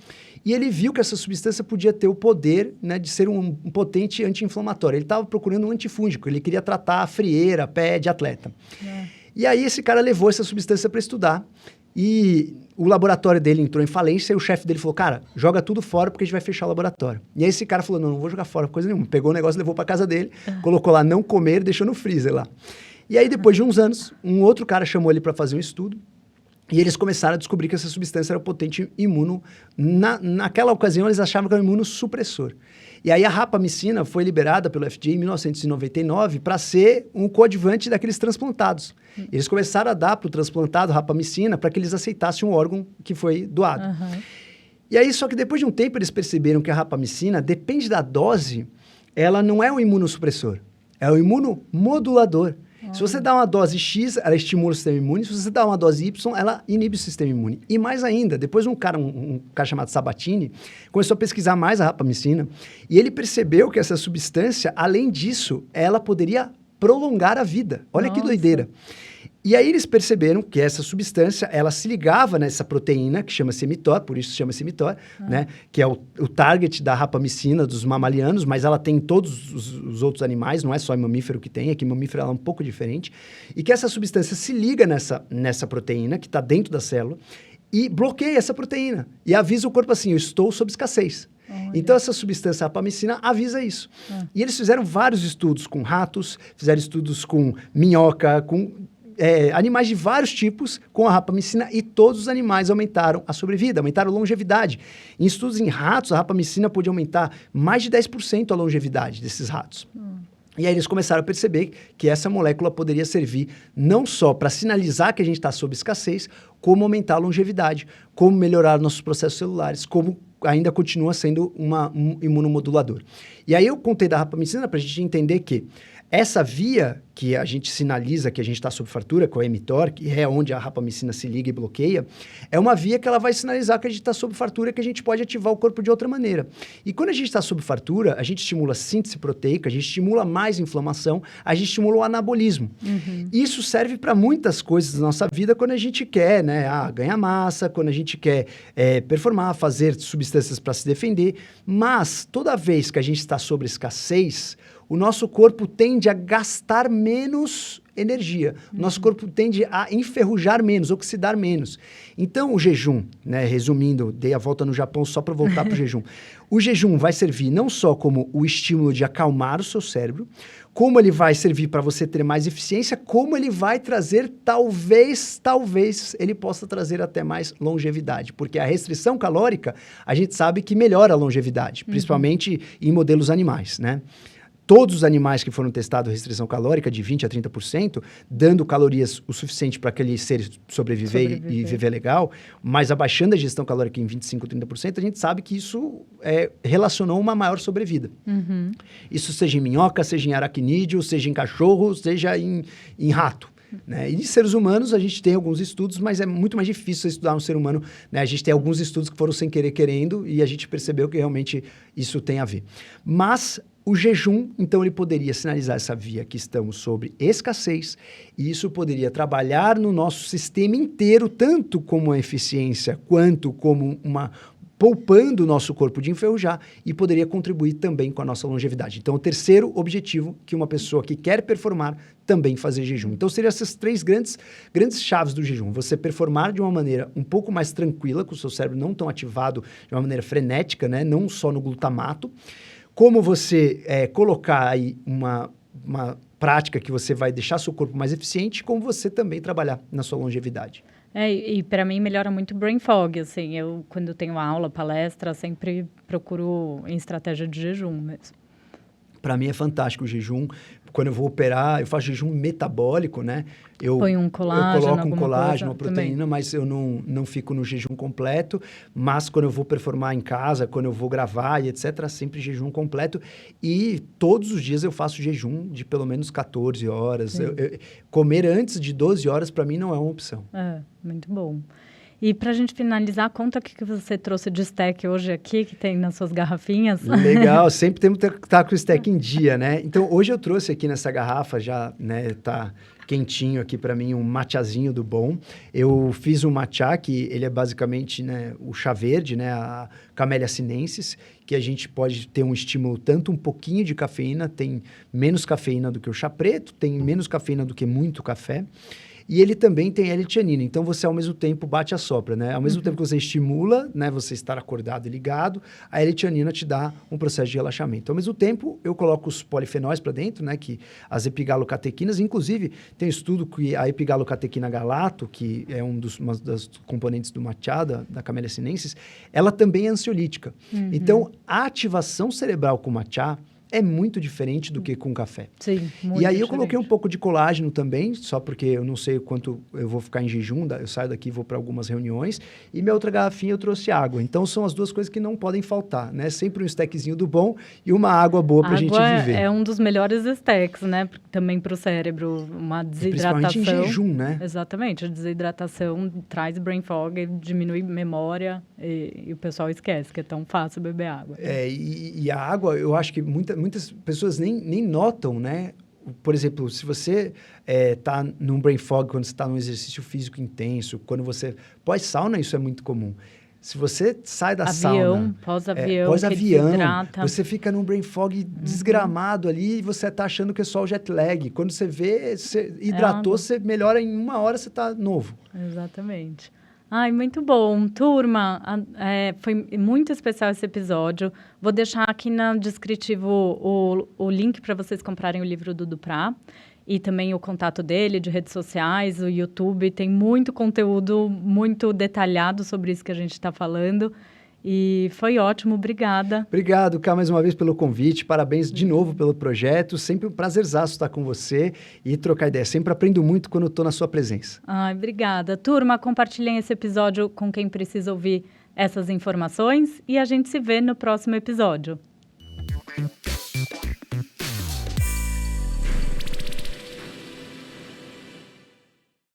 e ele viu que essa substância podia ter o poder, né, de ser um potente anti-inflamatório. Ele estava procurando um antifúngico, ele queria tratar a frieira, pé de atleta. E aí esse cara levou essa substância para estudar, e o laboratório dele entrou em falência e o chefe dele falou, cara, joga tudo fora porque a gente vai fechar o laboratório. E aí esse cara falou, não vou jogar fora coisa nenhuma. Pegou o negócio, levou para casa dele, colocou lá não comer e deixou no freezer lá. E aí depois de uns anos, um outro cara chamou ele para fazer um estudo e eles começaram a descobrir que essa substância era potente imuno. Naquela ocasião eles achavam que era um imunossupressor. E aí a rapamicina foi liberada pelo FDA em 1999 para ser um coadjuvante daqueles transplantados. Eles começaram a dar para o transplantado rapamicina para que eles aceitassem um órgão que foi doado. E aí, só que depois de um tempo, eles perceberam que a rapamicina, depende da dose, ela não é um imunossupressor, é um imunomodulador. Se você dá uma dose X, ela estimula o sistema imune. Se você dá uma dose Y, ela inibe o sistema imune. E mais ainda, depois um cara chamado Sabatini começou a pesquisar mais a rapamicina e ele percebeu que essa substância, além disso, ela poderia prolongar a vida. Olha que doideira. E aí eles perceberam que essa substância, ela se ligava nessa proteína, que chama-se mTOR, por isso se chama mTOR, né? Que é o target da rapamicina dos mamalianos, mas ela tem em todos os outros animais, não é só em mamífero que tem, aqui em mamífero ela é um pouco diferente. E que essa substância se liga nessa proteína, que está dentro da célula, e bloqueia essa proteína. E avisa o corpo assim, eu estou sob escassez. Então, essa substância rapamicina avisa isso. E eles fizeram vários estudos com ratos, fizeram estudos com minhoca, com animais de vários tipos com a rapamicina e todos os animais aumentaram a sobrevida, aumentaram a longevidade. Em estudos em ratos, a rapamicina pode aumentar mais de 10% a longevidade desses ratos. E aí eles começaram a perceber que essa molécula poderia servir não só para sinalizar que a gente está sob escassez, como aumentar a longevidade, como melhorar nossos processos celulares, como ainda continua sendo um imunomodulador. E aí eu contei da rapamicina para a gente entender que essa via que a gente sinaliza que a gente está sob fartura, com a mTOR, que é onde a rapamicina se liga e bloqueia, é uma via que ela vai sinalizar que a gente está sob fartura, que a gente pode ativar o corpo de outra maneira. E quando a gente está sob fartura, a gente estimula a síntese proteica, a gente estimula mais inflamação, a gente estimula o anabolismo. Isso serve para muitas coisas da nossa vida quando a gente quer, né, ganhar massa, quando a gente quer performar, fazer substâncias para se defender, mas toda vez que a gente está sob escassez, o nosso corpo tende a gastar menos energia. O nosso corpo tende a enferrujar menos, oxidar menos. Então, o jejum, né, resumindo, dei a volta no Japão só para voltar para o jejum. O jejum vai servir não só como o estímulo de acalmar o seu cérebro, como ele vai servir para você ter mais eficiência, como ele vai trazer, talvez ele possa trazer até mais longevidade. Porque a restrição calórica, a gente sabe que melhora a longevidade, principalmente em modelos animais, né? Todos os animais que foram testados restrição calórica de 20% a 30%, dando calorias o suficiente para aquele ser sobreviver e viver legal, mas abaixando a ingestão calórica em 25% a 30%, a gente sabe que isso relacionou uma maior sobrevida. Isso seja em minhoca, seja em aracnídeo, seja em cachorro, seja em rato. Né? E de seres humanos, a gente tem alguns estudos, mas é muito mais difícil estudar um ser humano. Né? A gente tem alguns estudos que foram sem querer querendo e a gente percebeu que realmente isso tem a ver. Mas o jejum, então, ele poderia sinalizar essa via que estamos sobre escassez e isso poderia trabalhar no nosso sistema inteiro, tanto como a eficiência, quanto como poupando o nosso corpo de enferrujar e poderia contribuir também com a nossa longevidade. Então, o terceiro objetivo que uma pessoa que quer performar também fazer jejum. Então, seriam essas três grandes chaves do jejum. Você performar de uma maneira um pouco mais tranquila, com o seu cérebro não tão ativado de uma maneira frenética, né? Não só no glutamato. Como você colocar aí uma prática que você vai deixar seu corpo mais eficiente, como você também trabalhar na sua longevidade. E para mim melhora muito o brain fog, assim, eu quando tenho aula, palestra, sempre procuro em estratégia de jejum mesmo. Para mim é fantástico o jejum. Quando eu vou operar, eu faço jejum metabólico, né? Põe um colágeno, eu coloco um colágeno, uma proteína, também. Mas eu não fico no jejum completo. Mas quando eu vou performar em casa, quando eu vou gravar e etc., sempre jejum completo. E todos os dias eu faço jejum de pelo menos 14 horas. Comer antes de 12 horas, para mim, não é uma opção. Muito bom. E para a gente finalizar, conta o que você trouxe de stack hoje aqui, que tem nas suas garrafinhas. Legal, sempre temos que estar com o stack em dia, né? Então, hoje eu trouxe aqui nessa garrafa, já, né, tá quentinho aqui para mim, um matchazinho do bom. Eu fiz um matcha, que ele é basicamente, né, o chá verde, né, a Camellia sinensis, que a gente pode ter um estímulo tanto um pouquinho de cafeína, tem menos cafeína do que o chá preto, tem menos cafeína do que muito café. E ele também tem L-tianina, então você ao mesmo tempo bate a sopra, né? Ao mesmo tempo que você estimula, né, você estar acordado e ligado, a L-tianina te dá um processo de relaxamento. Ao mesmo tempo, eu coloco os polifenóis para dentro, né, que as epigalocatequinas, inclusive tem um estudo que a epigalocatequina galato, que é uma das componentes do matcha, da Camellia sinensis, ela também é ansiolítica. Então, a ativação cerebral com matcha é muito diferente do que com café. Sim, muito E aí eu diferente. coloquei um pouco de colágeno também, só porque eu não sei o quanto eu vou ficar em jejum, eu saio daqui e vou para algumas reuniões. E minha outra garrafinha eu trouxe água. Então são as duas coisas que não podem faltar, né? Sempre um stackzinho do bom e uma água boa para a gente viver. É um dos melhores stacks, né? Também para o cérebro, uma desidratação. Principalmente em jejum, né? Exatamente, a desidratação traz brain fog, diminui memória e o pessoal esquece que é tão fácil beber água. E a água, eu acho que muitas pessoas nem notam, né? Por exemplo, se você está num brain fog, quando você está num exercício físico intenso, quando você... Pós-sauna, isso é muito comum. Se você sai da sauna... Pós-avião, você fica num brain fog desgramado ali e você está achando que é só o jet lag. Quando você vê, você hidratou, você melhora em 1 hora, você está novo. Exatamente. Ai, muito bom. Turma, foi muito especial esse episódio. Vou deixar aqui no descritivo o link para vocês comprarem o livro do Duprat e também o contato dele, de redes sociais, o YouTube. Tem muito conteúdo muito detalhado sobre isso que a gente está falando. E foi ótimo, obrigada. Obrigado, Cá, mais uma vez pelo convite. Parabéns de novo pelo projeto. Sempre um prazerzaço estar com você e trocar ideia. Sempre aprendo muito quando estou na sua presença. Ai, obrigada. Turma, compartilhem esse episódio com quem precisa ouvir essas informações e a gente se vê no próximo episódio.